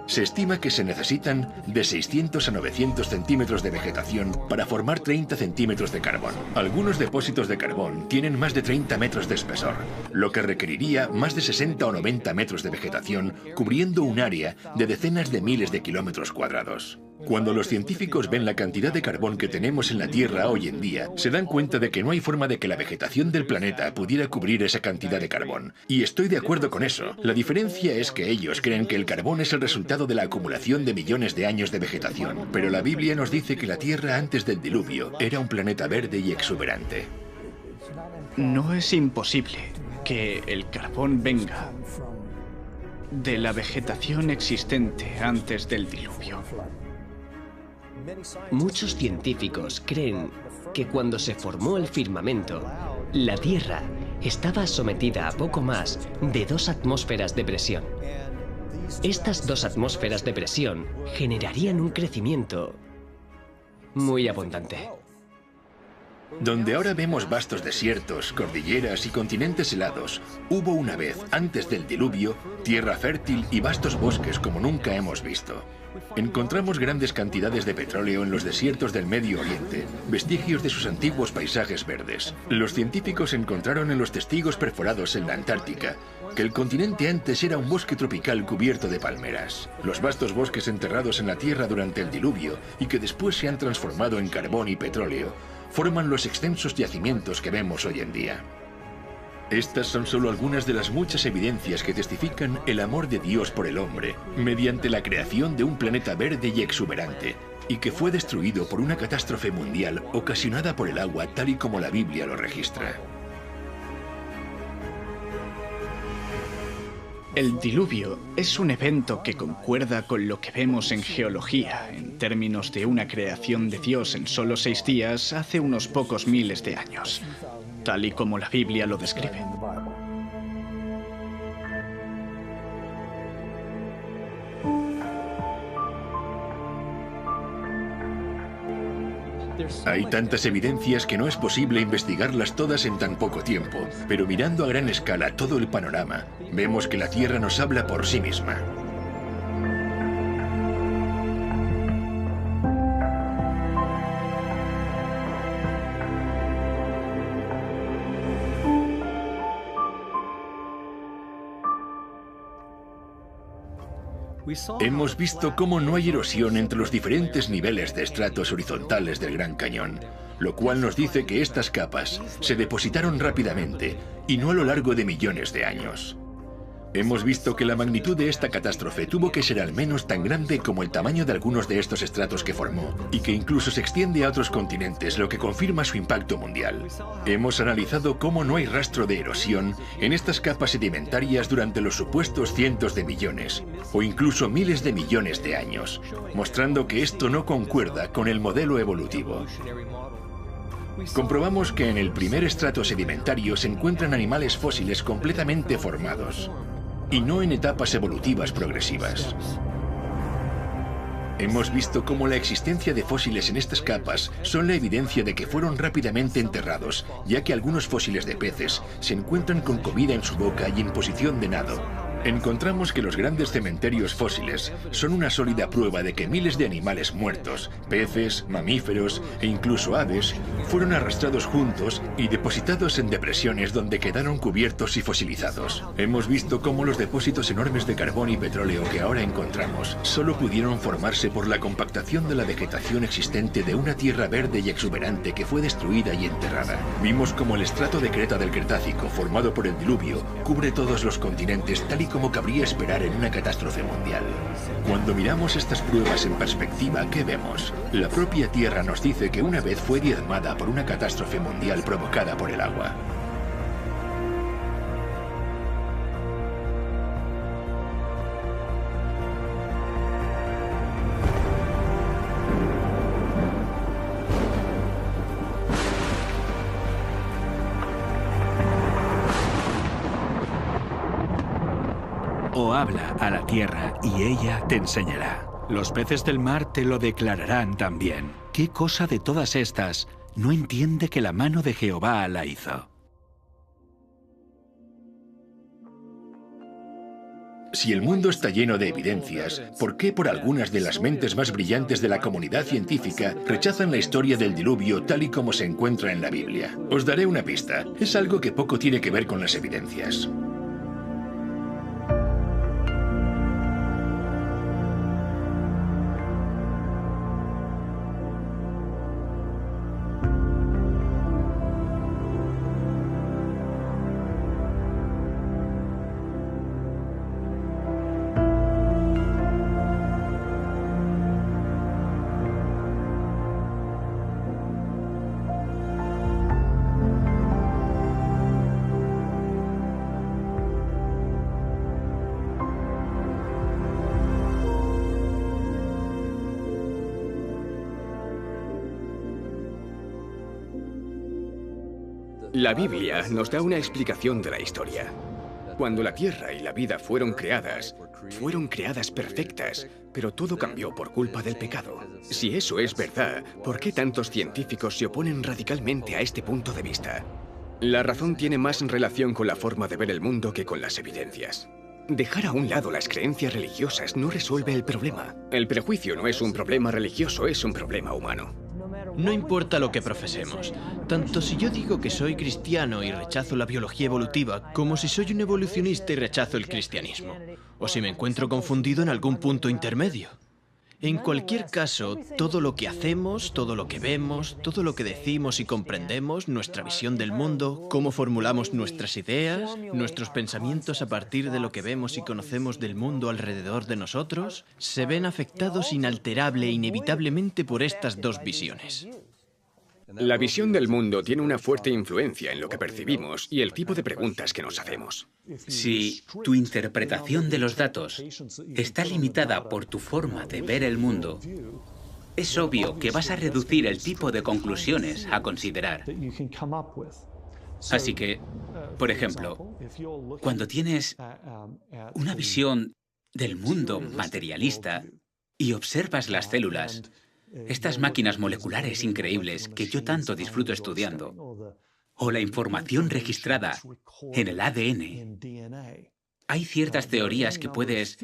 Se estima que se necesitan de 600 a 900 centímetros de vegetación para formar 30 centímetros de carbón. Algunos depósitos de carbón tienen más de 30 metros de espesor, lo que requeriría más de 60 o 90 metros de vegetación cubriendo un área de decenas de miles de kilómetros cuadrados. Cuando los científicos ven la cantidad de carbón que tenemos en la Tierra hoy en día, se dan cuenta de que no hay forma de que la vegetación del planeta pudiera cubrir esa cantidad de carbón. Y estoy de acuerdo con eso. La diferencia es que ellos creen que el carbón es el resultado de la acumulación de millones de años de vegetación. Pero la Biblia nos dice que la Tierra antes del diluvio era un planeta verde y exuberante. No es imposible que el carbón venga de la vegetación existente antes del diluvio. Muchos científicos creen que cuando se formó el firmamento, la Tierra estaba sometida a poco más de 2 atmósferas de presión. Estas 2 atmósferas de presión generarían un crecimiento muy abundante. Donde ahora vemos vastos desiertos, cordilleras y continentes helados, hubo una vez, antes del diluvio, tierra fértil y vastos bosques como nunca hemos visto. Encontramos grandes cantidades de petróleo en los desiertos del Medio Oriente, vestigios de sus antiguos paisajes verdes. Los científicos encontraron en los testigos perforados en la Antártica que el continente antes era un bosque tropical cubierto de palmeras. Los vastos bosques enterrados en la Tierra durante el diluvio y que después se han transformado en carbón y petróleo, forman los extensos yacimientos que vemos hoy en día. Estas son solo algunas de las muchas evidencias que testifican el amor de Dios por el hombre, mediante la creación de un planeta verde y exuberante, y que fue destruido por una catástrofe mundial ocasionada por el agua tal y como la Biblia lo registra. El diluvio es un evento que concuerda con lo que vemos en geología, en términos de una creación de Dios en solo 6 días hace unos pocos miles de años, tal y como la Biblia lo describe. Hay tantas evidencias que no es posible investigarlas todas en tan poco tiempo, pero mirando a gran escala todo el panorama, vemos que la Tierra nos habla por sí misma. Hemos visto cómo no hay erosión entre los diferentes niveles de estratos horizontales del Gran Cañón, lo cual nos dice que estas capas se depositaron rápidamente y no a lo largo de millones de años. Hemos visto que la magnitud de esta catástrofe tuvo que ser al menos tan grande como el tamaño de algunos de estos estratos que formó, y que incluso se extiende a otros continentes, lo que confirma su impacto mundial. Hemos analizado cómo no hay rastro de erosión en estas capas sedimentarias durante los supuestos cientos de millones, o incluso miles de millones de años, mostrando que esto no concuerda con el modelo evolutivo. Comprobamos que en el primer estrato sedimentario se encuentran animales fósiles completamente formados, y no en etapas evolutivas progresivas. Hemos visto cómo la existencia de fósiles en estas capas son la evidencia de que fueron rápidamente enterrados, ya que algunos fósiles de peces se encuentran con comida en su boca y en posición de nado. Encontramos que los grandes cementerios fósiles son una sólida prueba de que miles de animales muertos, peces, mamíferos e incluso aves, fueron arrastrados juntos y depositados en depresiones donde quedaron cubiertos y fosilizados. Hemos visto cómo los depósitos enormes de carbón y petróleo que ahora encontramos solo pudieron formarse por la compactación de la vegetación existente de una tierra verde y exuberante que fue destruida y enterrada. Vimos cómo el estrato de creta del Cretácico, formado por el diluvio, cubre todos los continentes tal y como cabría esperar en una catástrofe mundial. Cuando miramos estas pruebas en perspectiva, ¿qué vemos? La propia Tierra nos dice que una vez fue diezmada por una catástrofe mundial provocada por el agua. O habla a la tierra y ella te enseñará. Los peces del mar te lo declararán también. ¿Qué cosa de todas estas no entiende que la mano de Jehová la hizo? Si el mundo está lleno de evidencias, ¿por qué por algunas de las mentes más brillantes de la comunidad científica rechazan la historia del diluvio tal y como se encuentra en la Biblia? Os daré una pista. Es algo que poco tiene que ver con las evidencias. La Biblia nos da una explicación de la historia. Cuando la Tierra y la vida fueron creadas perfectas, pero todo cambió por culpa del pecado. Si eso es verdad, ¿por qué tantos científicos se oponen radicalmente a este punto de vista? La razón tiene más relación con la forma de ver el mundo que con las evidencias. Dejar a un lado las creencias religiosas no resuelve el problema. El prejuicio no es un problema religioso, es un problema humano. No importa lo que profesemos, tanto si yo digo que soy cristiano y rechazo la biología evolutiva, como si soy un evolucionista y rechazo el cristianismo, o si me encuentro confundido en algún punto intermedio. En cualquier caso, todo lo que hacemos, todo lo que vemos, todo lo que decimos y comprendemos, nuestra visión del mundo, cómo formulamos nuestras ideas, nuestros pensamientos a partir de lo que vemos y conocemos del mundo alrededor de nosotros, se ven afectados inalterable e inevitablemente por estas dos visiones. La visión del mundo tiene una fuerte influencia en lo que percibimos y el tipo de preguntas que nos hacemos. Si tu interpretación de los datos está limitada por tu forma de ver el mundo, es obvio que vas a reducir el tipo de conclusiones a considerar. Así que, por ejemplo, cuando tienes una visión del mundo materialista y observas las células, estas máquinas moleculares increíbles que yo tanto disfruto estudiando, o la información registrada en el ADN, hay ciertas teorías que puedes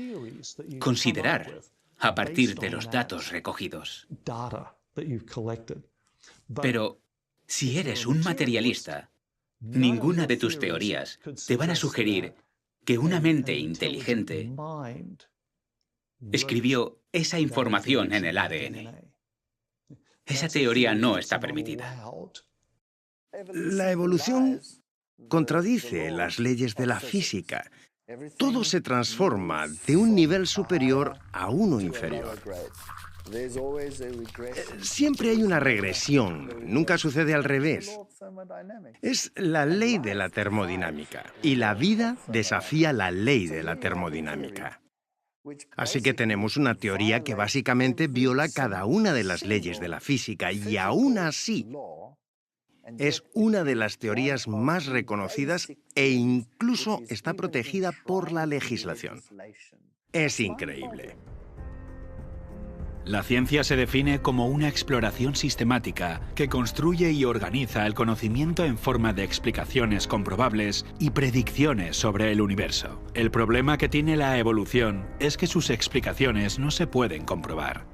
considerar a partir de los datos recogidos. Pero si eres un materialista, ninguna de tus teorías te van a sugerir que una mente inteligente escribió esa información en el ADN. Esa teoría no está permitida. La evolución contradice las leyes de la física. Todo se transforma de un nivel superior a uno inferior. Siempre hay una regresión, nunca sucede al revés. Es la ley de la termodinámica, y la vida desafía la ley de la termodinámica. Así que tenemos una teoría que básicamente viola cada una de las leyes de la física y aún así es una de las teorías más reconocidas e incluso está protegida por la legislación. Es increíble. La ciencia se define como una exploración sistemática que construye y organiza el conocimiento en forma de explicaciones comprobables y predicciones sobre el universo. El problema que tiene la evolución es que sus explicaciones no se pueden comprobar.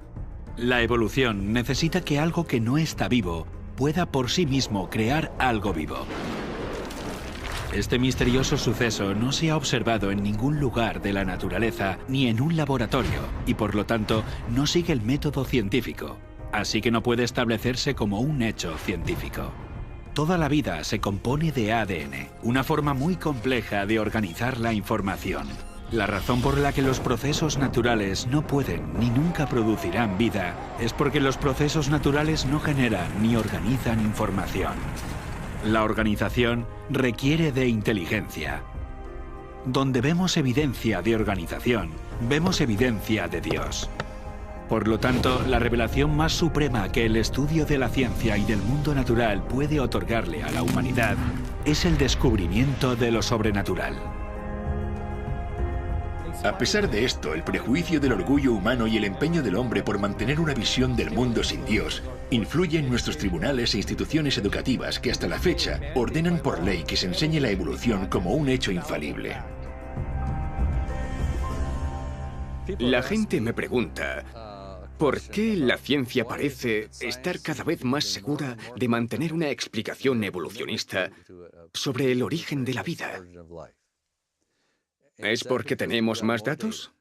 La evolución necesita que algo que no está vivo pueda por sí mismo crear algo vivo. Este misterioso suceso no se ha observado en ningún lugar de la naturaleza ni en un laboratorio y por lo tanto no sigue el método científico, así que no puede establecerse como un hecho científico. Toda la vida se compone de ADN, una forma muy compleja de organizar la información. La razón por la que los procesos naturales no pueden ni nunca producirán vida es porque los procesos naturales no generan ni organizan información. La organización requiere de inteligencia. Donde vemos evidencia de organización, vemos evidencia de Dios. Por lo tanto, la revelación más suprema que el estudio de la ciencia y del mundo natural puede otorgarle a la humanidad es el descubrimiento de lo sobrenatural. A pesar de esto, el prejuicio del orgullo humano y el empeño del hombre por mantener una visión del mundo sin Dios influye en nuestros tribunales e instituciones educativas que hasta la fecha ordenan por ley que se enseñe la evolución como un hecho infalible. La gente me pregunta, ¿por qué la ciencia parece estar cada vez más segura de mantener una explicación evolucionista sobre el origen de la vida? ¿Es porque tenemos más datos?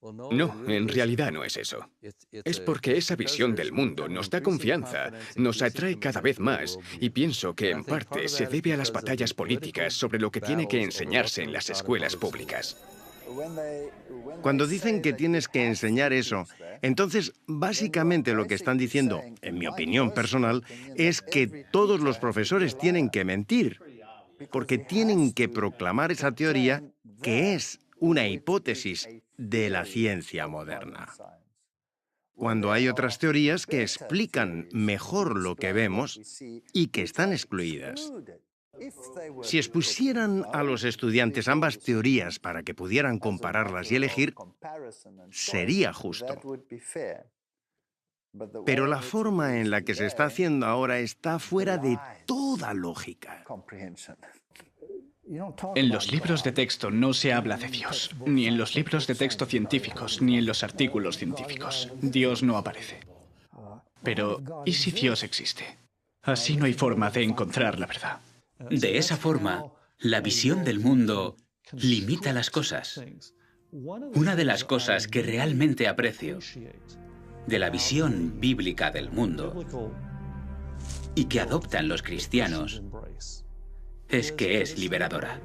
No, en realidad no es eso. Es porque esa visión del mundo nos da confianza, nos atrae cada vez más, y pienso que en parte se debe a las batallas políticas sobre lo que tiene que enseñarse en las escuelas públicas. Cuando dicen que tienes que enseñar eso, entonces básicamente lo que están diciendo, en mi opinión personal, es que todos los profesores tienen que mentir, porque tienen que proclamar esa teoría que es una hipótesis de la ciencia moderna. Cuando hay otras teorías que explican mejor lo que vemos y que están excluidas. Si expusieran a los estudiantes ambas teorías para que pudieran compararlas y elegir, sería justo. Pero la forma en la que se está haciendo ahora está fuera de toda lógica. En los libros de texto no se habla de Dios, ni en los libros de texto científicos, ni en los artículos científicos. Dios no aparece. Pero, ¿y si Dios existe? Así no hay forma de encontrar la verdad. De esa forma, la visión del mundo limita las cosas. Una de las cosas que realmente aprecio de la visión bíblica del mundo y que adoptan los cristianos es que es liberadora.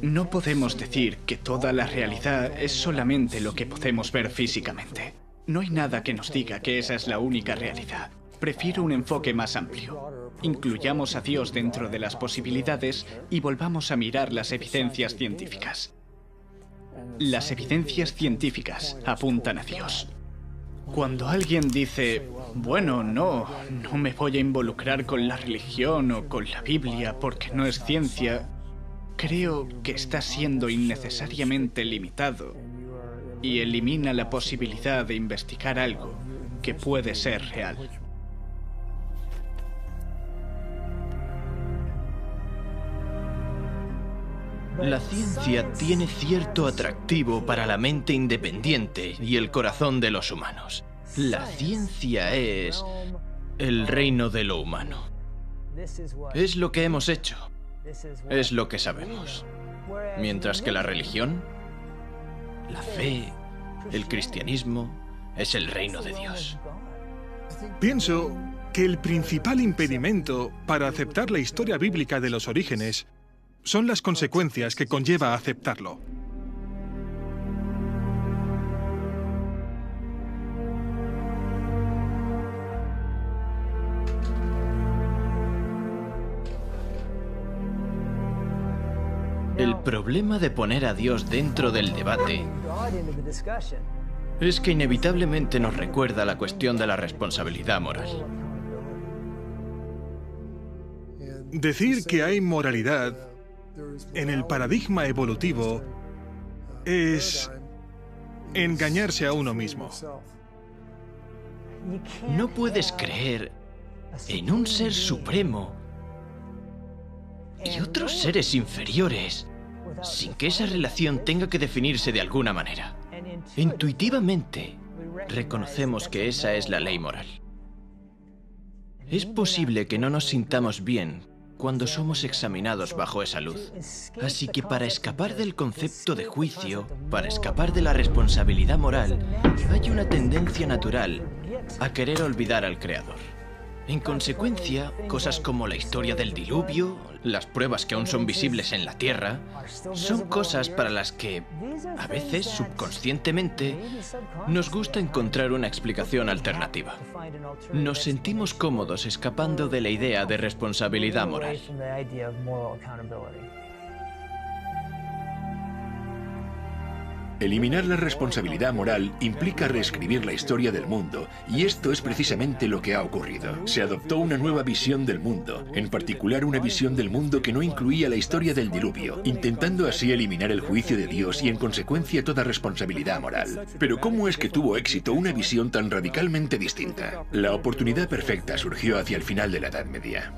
No podemos decir que toda la realidad es solamente lo que podemos ver físicamente. No hay nada que nos diga que esa es la única realidad. Prefiero un enfoque más amplio. Incluyamos a Dios dentro de las posibilidades y volvamos a mirar las evidencias científicas. Las evidencias científicas apuntan a Dios. Cuando alguien dice, bueno, no me voy a involucrar con la religión o con la Biblia porque no es ciencia, creo que está siendo innecesariamente limitado y elimina la posibilidad de investigar algo que puede ser real. La ciencia tiene cierto atractivo para la mente independiente y el corazón de los humanos. La ciencia es el reino de lo humano. Es lo que hemos hecho. Es lo que sabemos. Mientras que la religión, la fe, el cristianismo, es el reino de Dios. Pienso que el principal impedimento para aceptar la historia bíblica de los orígenes son las consecuencias que conlleva aceptarlo. El problema de poner a Dios dentro del debate es que inevitablemente nos recuerda la cuestión de la responsabilidad moral. Decir que hay moralidad en el paradigma evolutivo es engañarse a uno mismo. No puedes creer en un ser supremo y otros seres inferiores sin que esa relación tenga que definirse de alguna manera. Intuitivamente, reconocemos que esa es la ley moral. Es posible que no nos sintamos bien cuando somos examinados bajo esa luz. Así que para escapar del concepto de juicio, para escapar de la responsabilidad moral, hay una tendencia natural a querer olvidar al Creador. En consecuencia, cosas como la historia del diluvio, las pruebas que aún son visibles en la Tierra, son cosas para las que, a veces subconscientemente, nos gusta encontrar una explicación alternativa. Nos sentimos cómodos escapando de la idea de responsabilidad moral. Eliminar la responsabilidad moral implica reescribir la historia del mundo, y esto es precisamente lo que ha ocurrido. Se adoptó una nueva visión del mundo, en particular una visión del mundo que no incluía la historia del diluvio, intentando así eliminar el juicio de Dios y en consecuencia toda responsabilidad moral. Pero ¿cómo es que tuvo éxito una visión tan radicalmente distinta? La oportunidad perfecta surgió hacia el final de la Edad Media.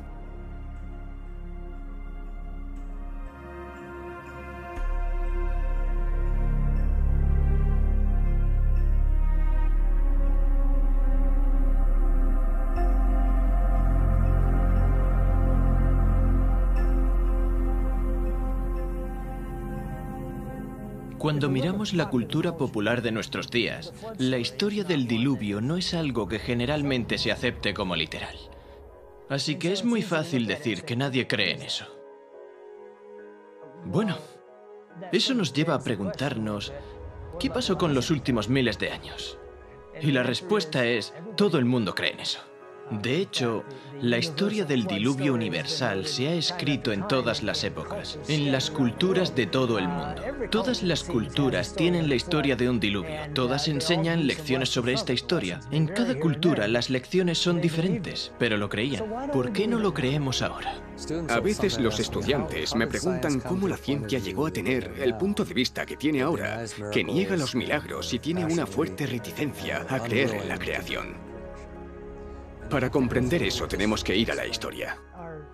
Cuando miramos la cultura popular de nuestros días, la historia del diluvio no es algo que generalmente se acepte como literal. Así que es muy fácil decir que nadie cree en eso. Bueno, eso nos lleva a preguntarnos, ¿qué pasó con los últimos miles de años? Y la respuesta es, todo el mundo cree en eso. De hecho, la historia del diluvio universal se ha escrito en todas las épocas, en las culturas de todo el mundo. Todas las culturas tienen la historia de un diluvio. Todas enseñan lecciones sobre esta historia. En cada cultura las lecciones son diferentes, pero lo creían. ¿Por qué no lo creemos ahora? A veces los estudiantes me preguntan cómo la ciencia llegó a tener el punto de vista que tiene ahora, que niega los milagros y tiene una fuerte reticencia a creer en la creación. Para comprender eso tenemos que ir a la historia.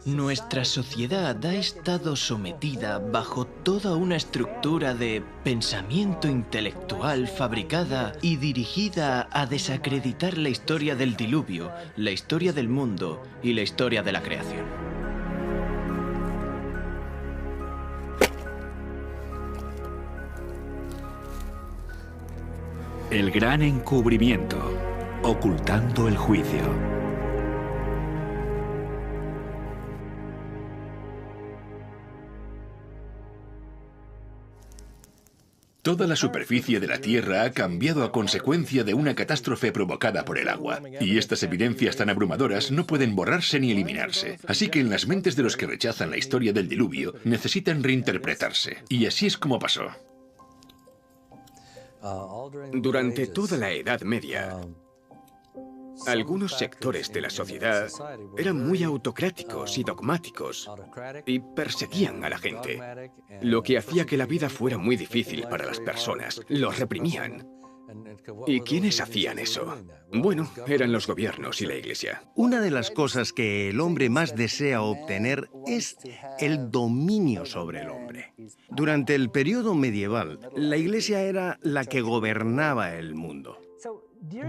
Nuestra sociedad ha estado sometida bajo toda una estructura de pensamiento intelectual fabricada y dirigida a desacreditar la historia del diluvio, la historia del mundo y la historia de la creación. El gran encubrimiento, ocultando el juicio. Toda la superficie de la Tierra ha cambiado a consecuencia de una catástrofe provocada por el agua. Y estas evidencias tan abrumadoras no pueden borrarse ni eliminarse. Así que en las mentes de los que rechazan la historia del diluvio, necesitan reinterpretarse. Y así es como pasó. Durante toda la Edad Media, algunos sectores de la sociedad eran muy autocráticos y dogmáticos y perseguían a la gente, lo que hacía que la vida fuera muy difícil para las personas. Los reprimían. ¿Y quiénes hacían eso? Bueno, eran los gobiernos y la Iglesia. Una de las cosas que el hombre más desea obtener es el dominio sobre el hombre. Durante el periodo medieval, la Iglesia era la que gobernaba el mundo.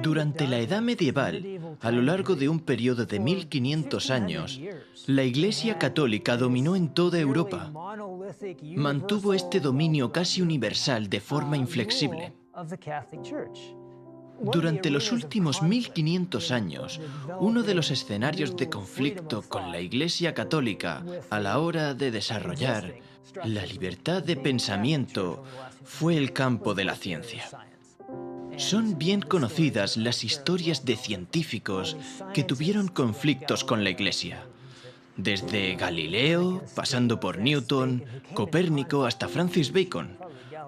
Durante la Edad Medieval, a lo largo de un periodo de 1500 años, la Iglesia Católica dominó en toda Europa. Mantuvo este dominio casi universal de forma inflexible. Durante los últimos 1500 años, uno de los escenarios de conflicto con la Iglesia Católica a la hora de desarrollar la libertad de pensamiento fue el campo de la ciencia. Son bien conocidas las historias de científicos que tuvieron conflictos con la Iglesia. Desde Galileo, pasando por Newton, Copérnico hasta Francis Bacon.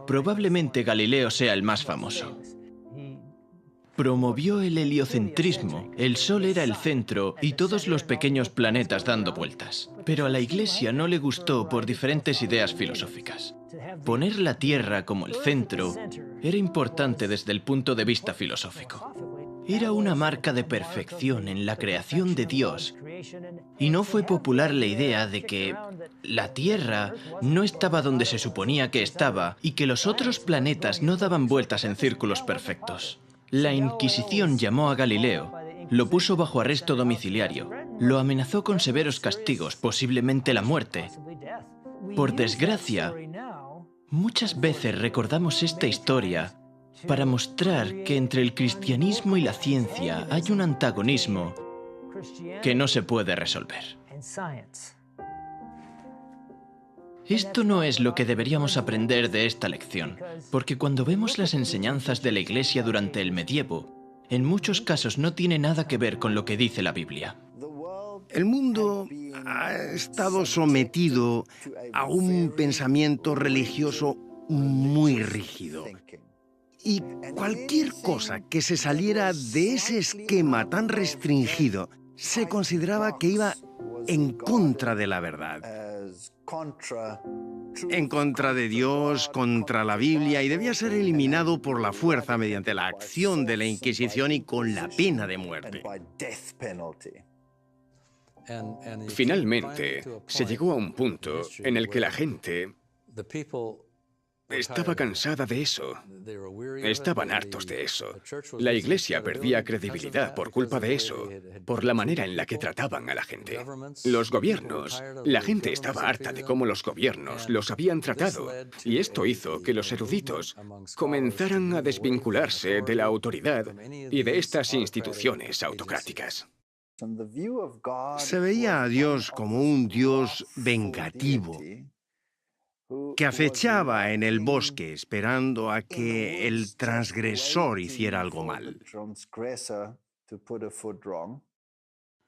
Probablemente Galileo sea el más famoso. Promovió el heliocentrismo. El Sol era el centro y todos los pequeños planetas dando vueltas. Pero a la Iglesia no le gustó por diferentes ideas filosóficas. Poner la Tierra como el centro era importante desde el punto de vista filosófico. Era una marca de perfección en la creación de Dios, y no fue popular la idea de que la Tierra no estaba donde se suponía que estaba y que los otros planetas no daban vueltas en círculos perfectos. La Inquisición llamó a Galileo, lo puso bajo arresto domiciliario, lo amenazó con severos castigos, posiblemente la muerte. Por desgracia, muchas veces recordamos esta historia para mostrar que entre el cristianismo y la ciencia hay un antagonismo que no se puede resolver. Esto no es lo que deberíamos aprender de esta lección, porque cuando vemos las enseñanzas de la Iglesia durante el medievo, en muchos casos no tiene nada que ver con lo que dice la Biblia. El mundo ha estado sometido a un pensamiento religioso muy rígido. Y cualquier cosa que se saliera de ese esquema tan restringido se consideraba que iba en contra de la verdad. En contra de Dios, contra la Biblia, y debía ser eliminado por la fuerza mediante la acción de la Inquisición y con la pena de muerte. Finalmente, se llegó a un punto en el que la gente estaba cansada de eso. Estaban hartos de eso. La Iglesia perdía credibilidad por culpa de eso, por la manera en la que trataban a la gente. Los gobiernos, la gente estaba harta de cómo los gobiernos los habían tratado, y esto hizo que los eruditos comenzaran a desvincularse de la autoridad y de estas instituciones autocráticas. Se veía a Dios como un Dios vengativo, que acechaba en el bosque esperando a que el transgresor hiciera algo mal.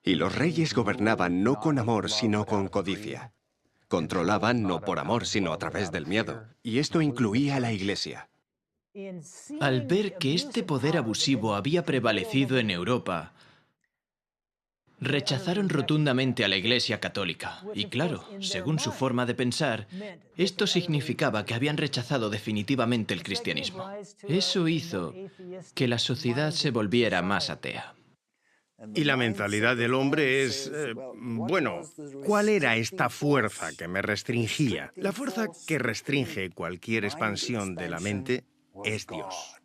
Y los reyes gobernaban no con amor, sino con codicia. Controlaban no por amor, sino a través del miedo. Y esto incluía a la Iglesia. Al ver que este poder abusivo había prevalecido en Europa, rechazaron rotundamente a la Iglesia católica. Y claro, según su forma de pensar, esto significaba que habían rechazado definitivamente el cristianismo. Eso hizo que la sociedad se volviera más atea. Y la mentalidad del hombre es, bueno, ¿cuál era esta fuerza que me restringía? La fuerza que restringe cualquier expansión de la mente es Dios.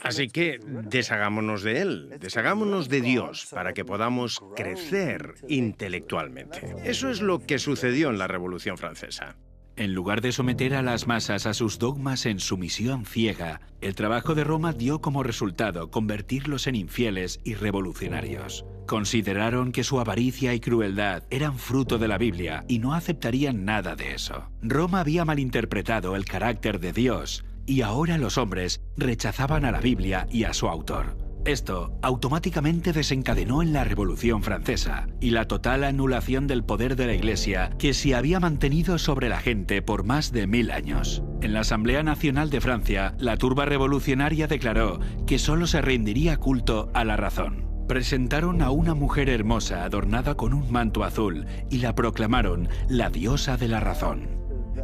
Así que deshagámonos de Él, deshagámonos de Dios para que podamos crecer intelectualmente. Eso es lo que sucedió en la Revolución Francesa. En lugar de someter a las masas a sus dogmas en sumisión ciega, el trabajo de Roma dio como resultado convertirlos en infieles y revolucionarios. Consideraron que su avaricia y crueldad eran fruto de la Biblia y no aceptarían nada de eso. Roma había malinterpretado el carácter de Dios y ahora los hombres rechazaban a la Biblia y a su autor. Esto automáticamente desencadenó en la Revolución Francesa y la total anulación del poder de la Iglesia que se había mantenido sobre la gente por más de 1000 años. En la Asamblea Nacional de Francia, la turba revolucionaria declaró que solo se rendiría culto a la razón. Presentaron a una mujer hermosa adornada con un manto azul y la proclamaron la diosa de la razón.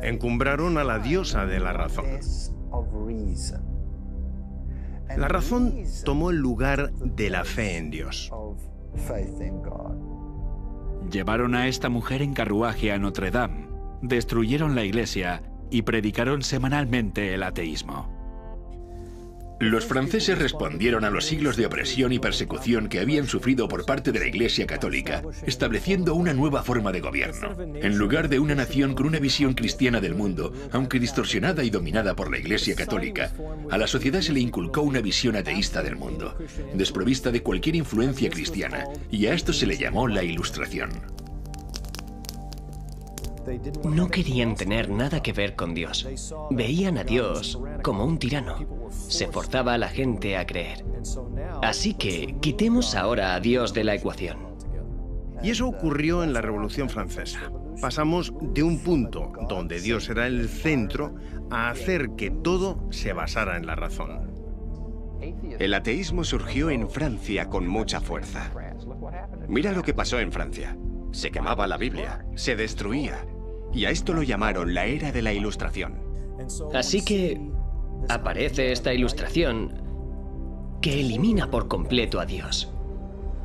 Encumbraron a la diosa de la razón. La razón tomó el lugar de la fe en Dios. Llevaron a esta mujer en carruaje a Notre Dame, destruyeron la iglesia y predicaron semanalmente el ateísmo. Los franceses respondieron a los siglos de opresión y persecución que habían sufrido por parte de la Iglesia Católica, estableciendo una nueva forma de gobierno. En lugar de una nación con una visión cristiana del mundo, aunque distorsionada y dominada por la Iglesia Católica, a la sociedad se le inculcó una visión ateísta del mundo, desprovista de cualquier influencia cristiana, y a esto se le llamó la Ilustración. No querían tener nada que ver con Dios. Veían a Dios como un tirano. Se forzaba a la gente a creer. Así que quitemos ahora a Dios de la ecuación. Y eso ocurrió en la Revolución Francesa. Pasamos de un punto donde Dios era el centro a hacer que todo se basara en la razón. El ateísmo surgió en Francia con mucha fuerza. Mira lo que pasó en Francia. Se quemaba la Biblia, se destruía. Y a esto lo llamaron la era de la Ilustración. Así que aparece esta ilustración que elimina por completo a Dios.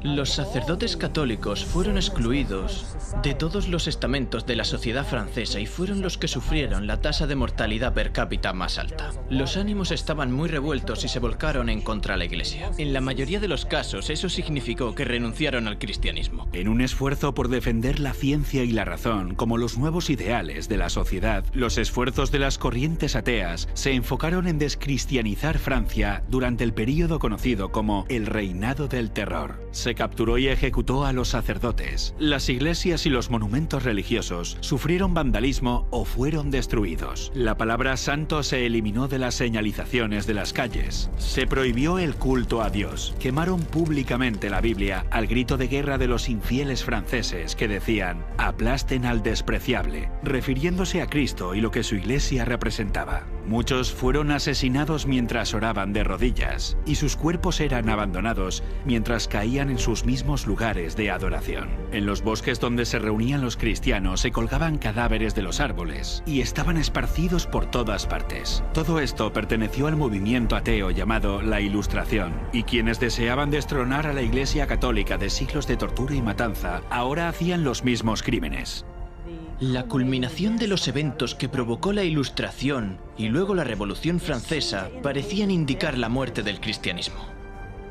Los sacerdotes católicos fueron excluidos de todos los estamentos de la sociedad francesa y fueron los que sufrieron la tasa de mortalidad per cápita más alta. Los ánimos estaban muy revueltos y se volcaron en contra de la Iglesia. En la mayoría de los casos, eso significó que renunciaron al cristianismo. En un esfuerzo por defender la ciencia y la razón como los nuevos ideales de la sociedad, los esfuerzos de las corrientes ateas se enfocaron en descristianizar Francia durante el período conocido como el Reinado del Terror. Se se capturó y ejecutó a los sacerdotes. Las iglesias y los monumentos religiosos sufrieron vandalismo o fueron destruidos. La palabra santo se eliminó de las señalizaciones de las calles. Se prohibió el culto a Dios. Quemaron públicamente la Biblia al grito de guerra de los infieles franceses que decían «aplasten al despreciable», refiriéndose a Cristo y lo que su iglesia representaba. Muchos fueron asesinados mientras oraban de rodillas y sus cuerpos eran abandonados mientras caían en sus mismos lugares de adoración. En los bosques donde se reunían los cristianos se colgaban cadáveres de los árboles y estaban esparcidos por todas partes. Todo esto perteneció al movimiento ateo llamado la Ilustración, y quienes deseaban destronar a la Iglesia Católica de siglos de tortura y matanza ahora hacían los mismos crímenes. La culminación de los eventos que provocó la Ilustración y luego la Revolución Francesa parecían indicar la muerte del cristianismo.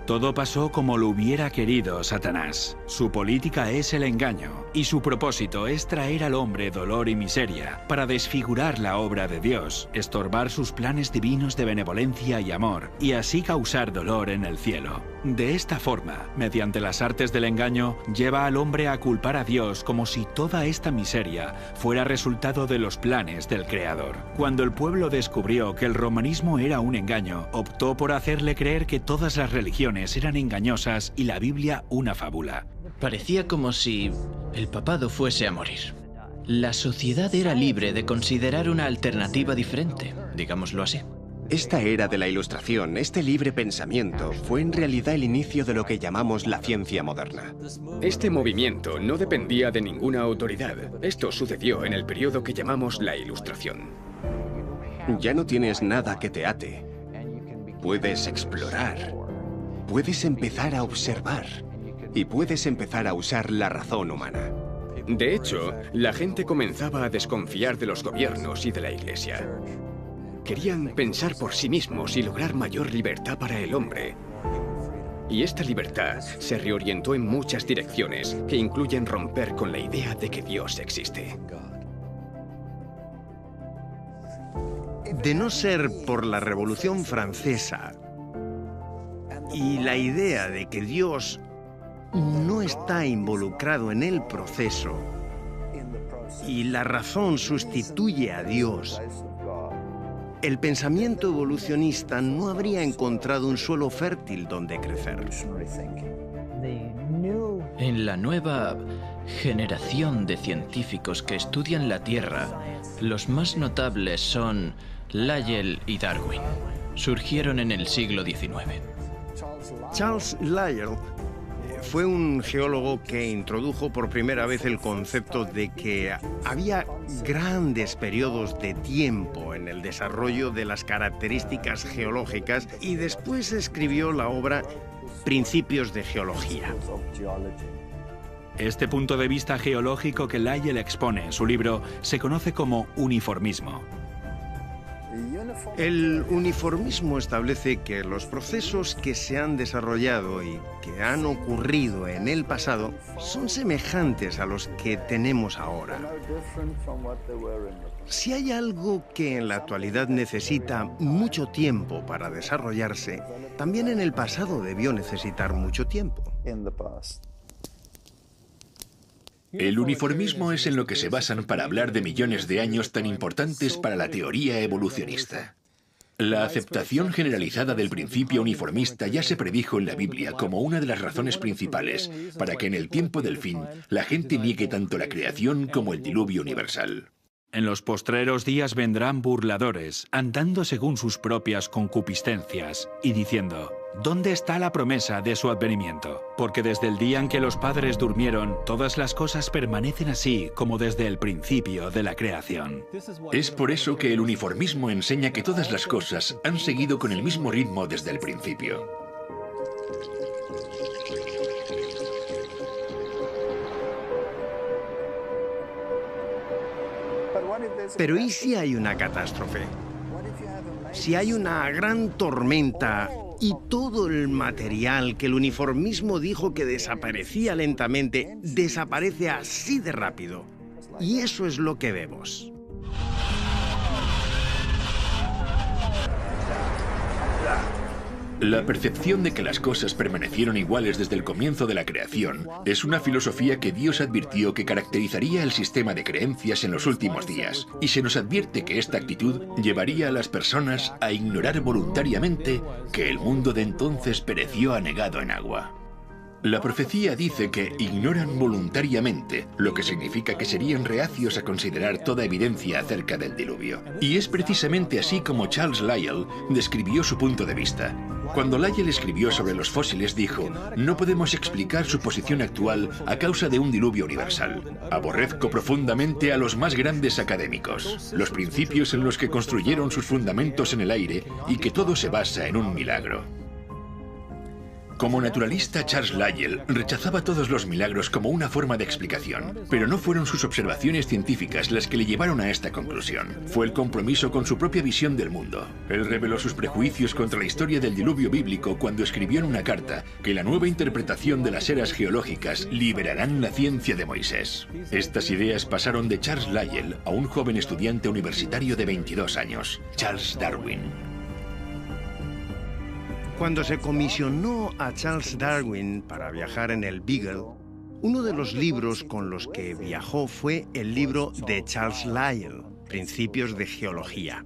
Todo pasó como lo hubiera querido Satanás. Su política es el engaño, y su propósito es traer al hombre dolor y miseria para desfigurar la obra de Dios, estorbar sus planes divinos de benevolencia y amor, y así causar dolor en el cielo. De esta forma, mediante las artes del engaño, lleva al hombre a culpar a Dios como si toda esta miseria fuera resultado de los planes del Creador. Cuando el pueblo descubrió que el romanismo era un engaño, optó por hacerle creer que todas las religiones eran engañosas y la Biblia una fábula. Parecía como si el papado fuese a morir. La sociedad era libre de considerar una alternativa diferente, digámoslo así. Esta era de la Ilustración, este libre pensamiento, fue en realidad el inicio de lo que llamamos la ciencia moderna. Este movimiento no dependía de ninguna autoridad. Esto sucedió en el periodo que llamamos la Ilustración. Ya no tienes nada que te ate. Puedes explorar. Puedes empezar a observar. Y puedes empezar a usar la razón humana. De hecho, la gente comenzaba a desconfiar de los gobiernos y de la Iglesia. Querían pensar por sí mismos y lograr mayor libertad para el hombre. Y esta libertad se reorientó en muchas direcciones que incluyen romper con la idea de que Dios existe. De no ser por la Revolución Francesa y la idea de que Dios no está involucrado en el proceso y la razón sustituye a Dios, el pensamiento evolucionista no habría encontrado un suelo fértil donde crecer. En la nueva generación de científicos que estudian la Tierra, los más notables son Lyell y Darwin. Surgieron en el siglo XIX. Charles Lyell fue un geólogo que introdujo por primera vez el concepto de que había grandes periodos de tiempo en el desarrollo de las características geológicas y después escribió la obra Principios de Geología. Este punto de vista geológico que Lyell expone en su libro se conoce como uniformismo. El uniformismo establece que los procesos que se han desarrollado y que han ocurrido en el pasado son semejantes a los que tenemos ahora. Si hay algo que en la actualidad necesita mucho tiempo para desarrollarse, también en el pasado debió necesitar mucho tiempo. El uniformismo es en lo que se basan para hablar de millones de años tan importantes para la teoría evolucionista. La aceptación generalizada del principio uniformista ya se predijo en la Biblia como una de las razones principales para que en el tiempo del fin la gente niegue tanto la creación como el diluvio universal. En los postreros días vendrán burladores, andando según sus propias concupiscencias, y diciendo: ¿dónde está la promesa de su advenimiento? Porque desde el día en que los padres durmieron, todas las cosas permanecen así como desde el principio de la creación. Es por eso que el uniformismo enseña que todas las cosas han seguido con el mismo ritmo desde el principio. Pero ¿y si hay una catástrofe? Si hay una gran tormenta y todo el material que el uniformismo dijo que desaparecía lentamente, desaparece así de rápido. Y eso es lo que vemos. La percepción de que las cosas permanecieron iguales desde el comienzo de la creación es una filosofía que Dios advirtió que caracterizaría el sistema de creencias en los últimos días, y se nos advierte que esta actitud llevaría a las personas a ignorar voluntariamente que el mundo de entonces pereció anegado en agua. La profecía dice que ignoran voluntariamente, lo que significa que serían reacios a considerar toda evidencia acerca del diluvio. Y es precisamente así como Charles Lyell describió su punto de vista. Cuando Lyell escribió sobre los fósiles dijo: no podemos explicar su posición actual a causa de un diluvio universal. Aborrezco profundamente a los más grandes académicos, los principios en los que construyeron sus fundamentos en el aire y que todo se basa en un milagro. Como naturalista, Charles Lyell rechazaba todos los milagros como una forma de explicación, pero no fueron sus observaciones científicas las que le llevaron a esta conclusión. Fue el compromiso con su propia visión del mundo. Él reveló sus prejuicios contra la historia del diluvio bíblico cuando escribió en una carta que la nueva interpretación de las eras geológicas liberarán la ciencia de Moisés. Estas ideas pasaron de Charles Lyell a un joven estudiante universitario de 22 años, Charles Darwin. Cuando se comisionó a Charles Darwin para viajar en el Beagle, uno de los libros con los que viajó fue el libro de Charles Lyell, Principios de Geología.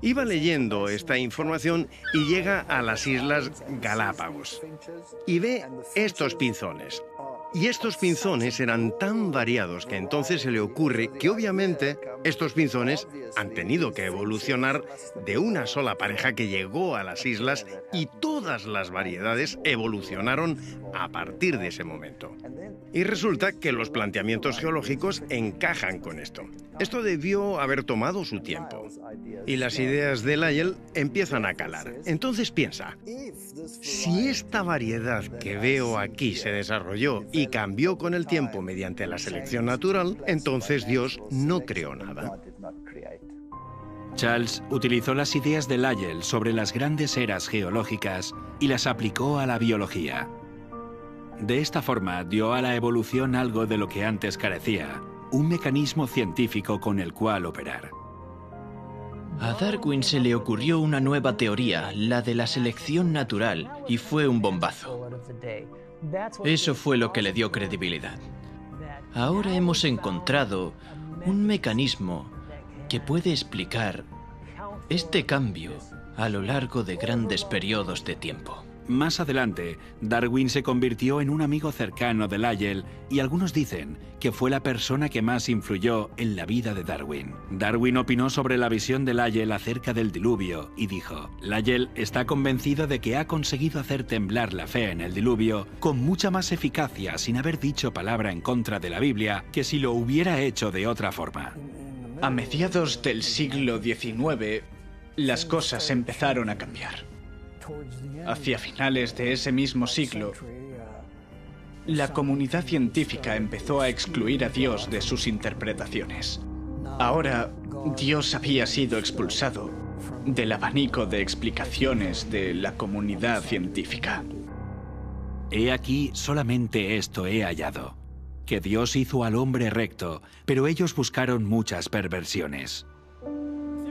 Iba leyendo esta información y llega a las Islas Galápagos y ve estos pinzones. Y estos pinzones eran tan variados que entonces se le ocurre que obviamente estos pinzones han tenido que evolucionar de una sola pareja que llegó a las islas y todas las variedades evolucionaron a partir de ese momento. Y resulta que los planteamientos geológicos encajan con esto. Esto debió haber tomado su tiempo. Y las ideas de Lyell empiezan a calar. Entonces piensa, si esta variedad que veo aquí se desarrolló y cambió con el tiempo mediante la selección natural, entonces Dios no creó nada. Charles utilizó las ideas de Lyell sobre las grandes eras geológicas y las aplicó a la biología. De esta forma dio a la evolución algo de lo que antes carecía, un mecanismo científico con el cual operar. A Darwin se le ocurrió una nueva teoría, la de la selección natural, y fue un bombazo. Eso fue lo que le dio credibilidad. Ahora hemos encontrado un mecanismo que puede explicar este cambio a lo largo de grandes periodos de tiempo. Más adelante, Darwin se convirtió en un amigo cercano de Lyell y algunos dicen que fue la persona que más influyó en la vida de Darwin. Darwin opinó sobre la visión de Lyell acerca del diluvio y dijo: Lyell está convencido de que ha conseguido hacer temblar la fe en el diluvio con mucha más eficacia sin haber dicho palabra en contra de la Biblia que si lo hubiera hecho de otra forma. A mediados del siglo XIX, las cosas empezaron a cambiar. Hacia finales de ese mismo siglo, la comunidad científica empezó a excluir a Dios de sus interpretaciones. Ahora, Dios había sido expulsado del abanico de explicaciones de la comunidad científica. He aquí solamente esto he hallado, que Dios hizo al hombre recto, pero ellos buscaron muchas perversiones.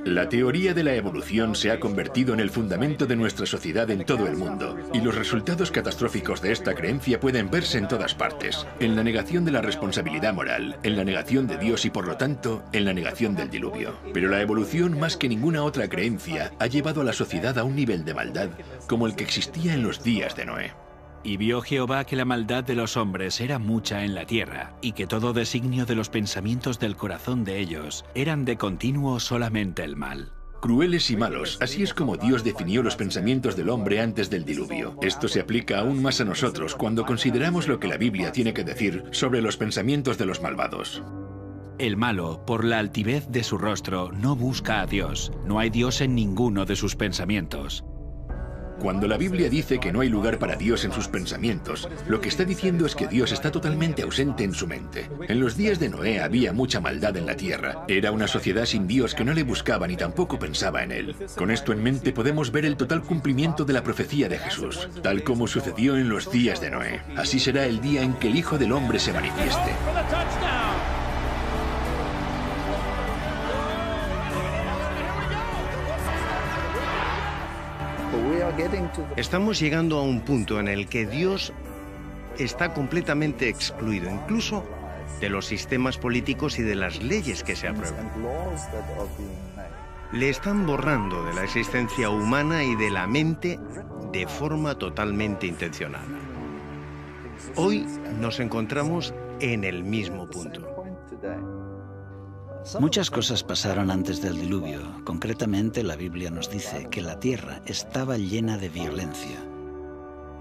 La teoría de la evolución se ha convertido en el fundamento de nuestra sociedad en todo el mundo, y los resultados catastróficos de esta creencia pueden verse en todas partes, en la negación de la responsabilidad moral, en la negación de Dios y por lo tanto, en la negación del diluvio. Pero la evolución, más que ninguna otra creencia, ha llevado a la sociedad a un nivel de maldad como el que existía en los días de Noé. Y vio Jehová que la maldad de los hombres era mucha en la tierra, y que todo designio de los pensamientos del corazón de ellos eran de continuo solamente el mal. Crueles y malos, así es como Dios definió los pensamientos del hombre antes del diluvio. Esto se aplica aún más a nosotros cuando consideramos lo que la Biblia tiene que decir sobre los pensamientos de los malvados. El malo, por la altivez de su rostro, no busca a Dios. No hay Dios en ninguno de sus pensamientos. Cuando la Biblia dice que no hay lugar para Dios en sus pensamientos, lo que está diciendo es que Dios está totalmente ausente en su mente. En los días de Noé había mucha maldad en la tierra. Era una sociedad sin Dios que no le buscaba ni tampoco pensaba en él. Con esto en mente podemos ver el total cumplimiento de la profecía de Jesús, tal como sucedió en los días de Noé. Así será el día en que el Hijo del Hombre se manifieste. Estamos llegando a un punto en el que Dios está completamente excluido, incluso de los sistemas políticos y de las leyes que se aprueban. Le están borrando de la existencia humana y de la mente de forma totalmente intencionada. Hoy nos encontramos en el mismo punto. Muchas cosas pasaron antes del diluvio. Concretamente, la Biblia nos dice que la tierra estaba llena de violencia.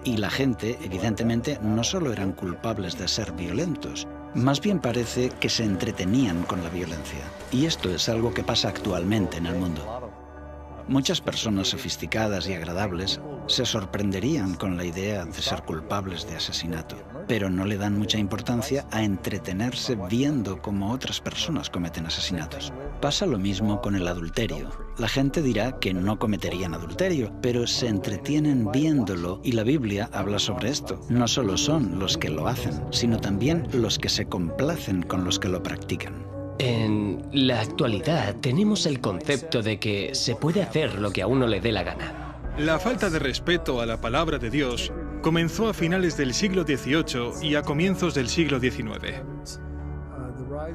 Y la gente, evidentemente, no solo eran culpables de ser violentos, más bien parece que se entretenían con la violencia. Y esto es algo que pasa actualmente en el mundo. Muchas personas sofisticadas y agradables se sorprenderían con la idea de ser culpables de asesinato, pero no le dan mucha importancia a entretenerse viendo cómo otras personas cometen asesinatos. Pasa lo mismo con el adulterio. La gente dirá que no cometerían adulterio, pero se entretienen viéndolo y la Biblia habla sobre esto. No solo son los que lo hacen, sino también los que se complacen con los que lo practican. En la actualidad tenemos el concepto de que se puede hacer lo que a uno le dé la gana. La falta de respeto a la palabra de Dios comenzó a finales del siglo XVIII y a comienzos del siglo XIX.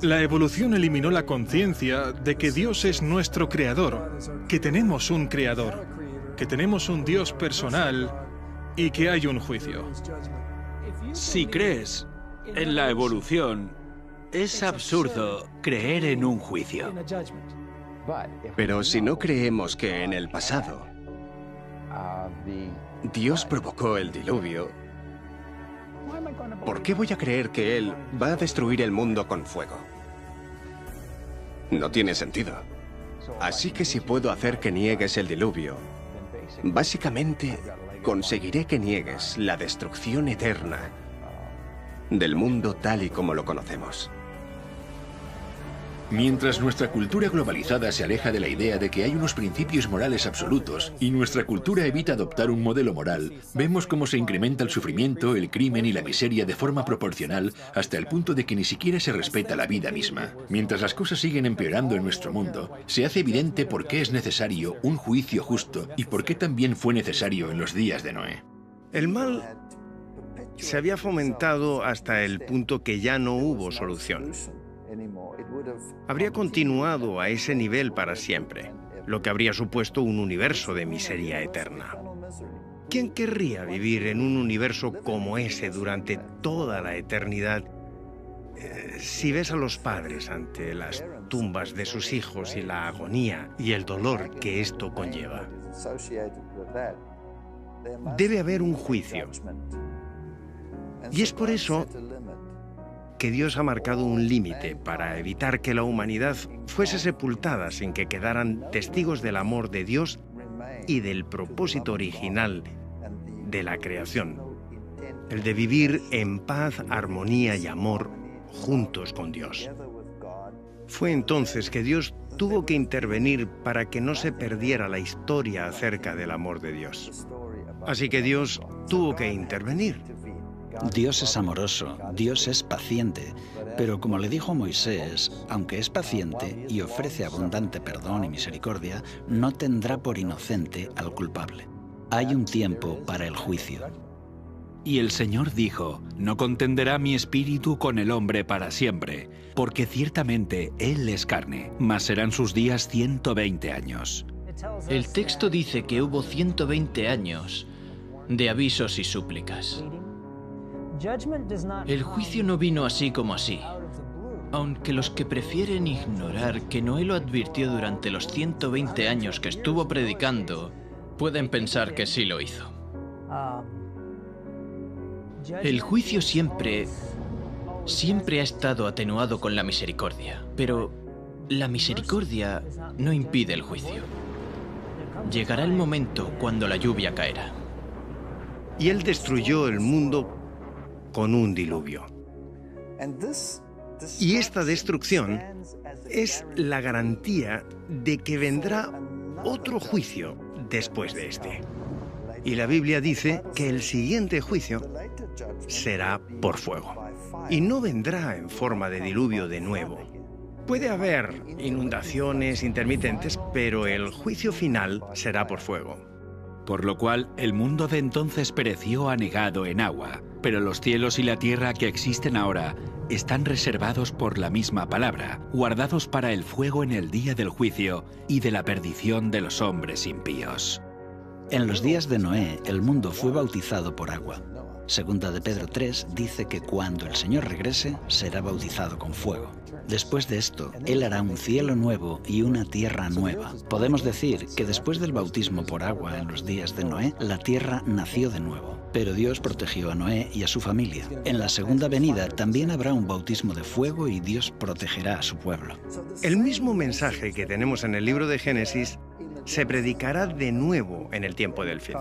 La evolución eliminó la conciencia de que Dios es nuestro creador, que tenemos un creador, que tenemos un Dios personal y que hay un juicio. Si crees en la evolución, es absurdo creer en un juicio. Pero si no creemos que en el pasado Dios provocó el diluvio, ¿por qué voy a creer que Él va a destruir el mundo con fuego? No tiene sentido. Así que si puedo hacer que niegues el diluvio, básicamente conseguiré que niegues la destrucción eterna del mundo tal y como lo conocemos. Mientras nuestra cultura globalizada se aleja de la idea de que hay unos principios morales absolutos y nuestra cultura evita adoptar un modelo moral, vemos cómo se incrementa el sufrimiento, el crimen y la miseria de forma proporcional hasta el punto de que ni siquiera se respeta la vida misma. Mientras las cosas siguen empeorando en nuestro mundo, se hace evidente por qué es necesario un juicio justo y por qué también fue necesario en los días de Noé. El mal se había fomentado hasta el punto que ya no hubo solución. Habría continuado a ese nivel para siempre, lo que habría supuesto un universo de miseria eterna. ¿Quién querría vivir en un universo como ese durante toda la eternidad? Si ves a los padres ante las tumbas de sus hijos y la agonía y el dolor que esto conlleva, debe haber un juicio. Y es por eso que Dios ha marcado un límite para evitar que la humanidad fuese sepultada sin que quedaran testigos del amor de Dios y del propósito original de la creación, el de vivir en paz, armonía y amor juntos con Dios. Fue entonces que Dios tuvo que intervenir para que no se perdiera la historia acerca del amor de Dios. Así que Dios tuvo que intervenir. Dios es amoroso, Dios es paciente, pero como le dijo Moisés, aunque es paciente y ofrece abundante perdón y misericordia, no tendrá por inocente al culpable. Hay un tiempo para el juicio. Y el Señor dijo, no contenderá mi espíritu con el hombre para siempre, porque ciertamente él es carne, mas serán sus días 120 años. El texto dice que hubo 120 años de avisos y súplicas. El juicio no vino así como así, aunque los que prefieren ignorar que Noé lo advirtió durante los 120 años que estuvo predicando, pueden pensar que sí lo hizo. El juicio siempre ha estado atenuado con la misericordia, pero la misericordia no impide el juicio. Llegará el momento cuando la lluvia caerá. Y Él destruyó el mundo con un diluvio. Y esta destrucción es la garantía de que vendrá otro juicio después de este. Y la Biblia dice que el siguiente juicio será por fuego. Y no vendrá en forma de diluvio de nuevo. Puede haber inundaciones intermitentes, pero el juicio final será por fuego. por lo cual el mundo de entonces pereció anegado en agua. Pero los cielos y la tierra que existen ahora están reservados por la misma palabra, guardados para el fuego en el día del juicio y de la perdición de los hombres impíos. En los días de Noé, el mundo fue bautizado por agua. Segunda de Pedro 3 dice que cuando el Señor regrese, será bautizado con fuego. Después de esto, Él hará un cielo nuevo y una tierra nueva. Podemos decir que después del bautismo por agua en los días de Noé, la tierra nació de nuevo. Pero Dios protegió a Noé y a su familia. En la segunda venida también habrá un bautismo de fuego y Dios protegerá a su pueblo. El mismo mensaje que tenemos en el libro de Génesis se predicará de nuevo en el tiempo del fin.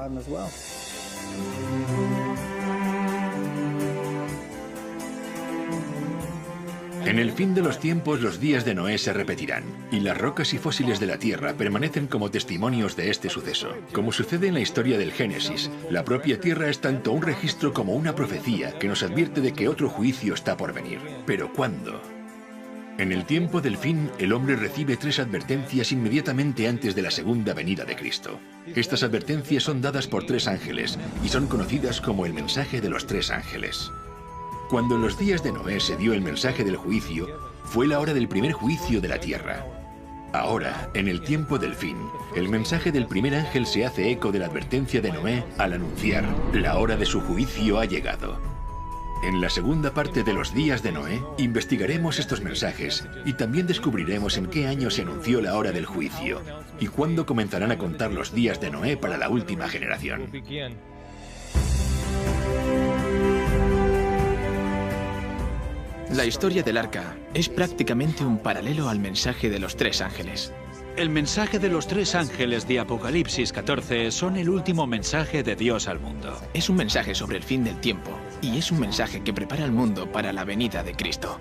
En el fin de los tiempos, los días de Noé se repetirán, y las rocas y fósiles de la tierra permanecen como testimonios de este suceso. Como sucede en la historia del Génesis, la propia tierra es tanto un registro como una profecía que nos advierte de que otro juicio está por venir. ¿Pero cuándo? En el tiempo del fin, el hombre recibe 3 advertencias inmediatamente antes de la segunda venida de Cristo. Estas advertencias son dadas por 3 ángeles y son conocidas como el mensaje de los 3 ángeles. Cuando en los días de Noé se dio el mensaje del juicio, fue la hora del primer juicio de la tierra. Ahora, en el tiempo del fin, el mensaje del primer ángel se hace eco de la advertencia de Noé al anunciar: la hora de su juicio ha llegado. En la segunda parte de los días de Noé, investigaremos estos mensajes y también descubriremos en qué año se anunció la hora del juicio y cuándo comenzarán a contar los días de Noé para la última generación. La historia del arca es prácticamente un paralelo al mensaje de los 3 ángeles. El mensaje de los 3 ángeles de Apocalipsis 14 son el último mensaje de Dios al mundo. Es un mensaje sobre el fin del tiempo y es un mensaje que prepara al mundo para la venida de Cristo.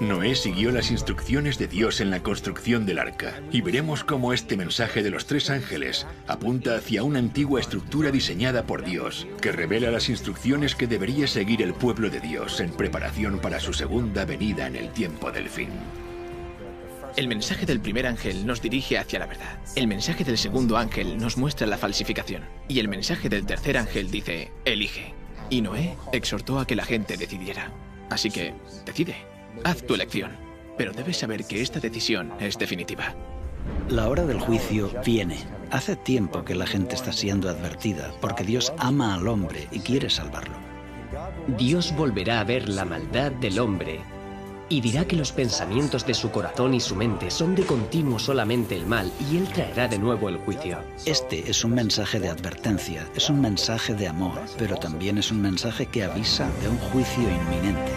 Noé siguió las instrucciones de Dios en la construcción del arca y veremos cómo este mensaje de los 3 ángeles apunta hacia una antigua estructura diseñada por Dios que revela las instrucciones que debería seguir el pueblo de Dios en preparación para su segunda venida en el tiempo del fin. El mensaje del primer ángel nos dirige hacia la verdad. El mensaje del segundo ángel nos muestra la falsificación. Y el mensaje del tercer ángel dice: elige. Y Noé exhortó a que la gente decidiera. Así que, decide. Haz tu elección, pero debes saber que esta decisión es definitiva. La hora del juicio viene. Hace tiempo que la gente está siendo advertida, porque Dios ama al hombre y quiere salvarlo. Dios volverá a ver la maldad del hombre y dirá que los pensamientos de su corazón y su mente son de continuo solamente el mal, y Él traerá de nuevo el juicio. Este es un mensaje de advertencia, es un mensaje de amor, pero también es un mensaje que avisa de un juicio inminente.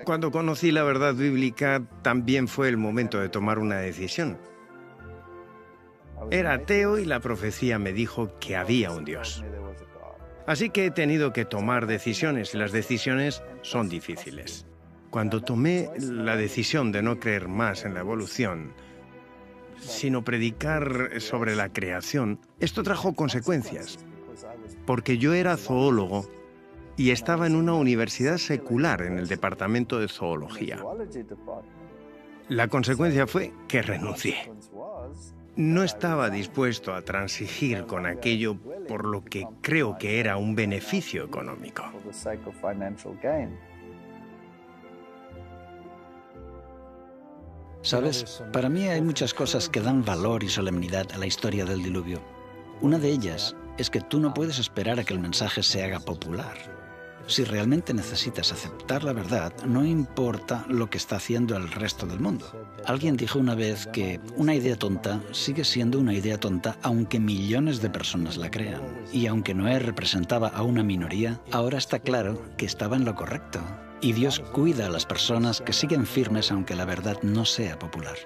Cuando conocí la verdad bíblica, también fue el momento de tomar una decisión. Era ateo y la profecía me dijo que había un Dios. Así que he tenido que tomar decisiones y las decisiones son difíciles. Cuando tomé la decisión de no creer más en la evolución, sino predicar sobre la creación, esto trajo consecuencias, porque yo era zoólogo y estaba en una universidad secular en el departamento de zoología. La consecuencia fue que renuncié. No estaba dispuesto a transigir con aquello por lo que creo que era un beneficio económico. ¿Sabes? Para mí hay muchas cosas que dan valor y solemnidad a la historia del diluvio. Una de ellas es que tú no puedes esperar a que el mensaje se haga popular. Si realmente necesitas aceptar la verdad, no importa lo que está haciendo el resto del mundo. Alguien dijo una vez que una idea tonta sigue siendo una idea tonta aunque millones de personas la crean. Y aunque Noé representaba a una minoría, ahora está claro que estaba en lo correcto. Y Dios cuida a las personas que siguen firmes aunque la verdad no sea popular.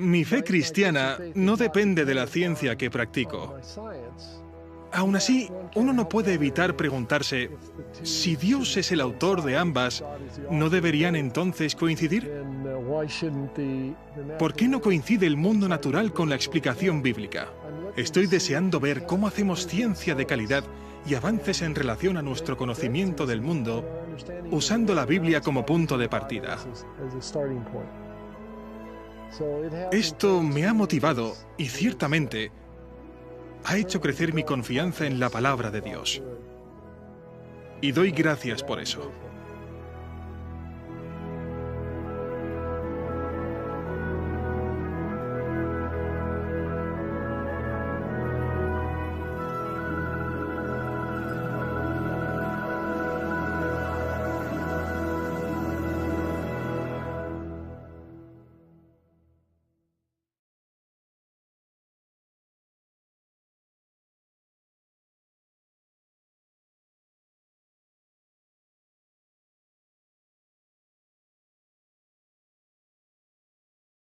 Mi fe cristiana no depende de la ciencia que practico. Aún así, uno no puede evitar preguntarse, si Dios es el autor de ambas, ¿no deberían entonces coincidir? ¿Por qué no coincide el mundo natural con la explicación bíblica? Estoy deseando ver cómo hacemos ciencia de calidad y avances en relación a nuestro conocimiento del mundo, usando la Biblia como punto de partida. Esto me ha motivado y ciertamente ha hecho crecer mi confianza en la palabra de Dios. Y doy gracias por eso.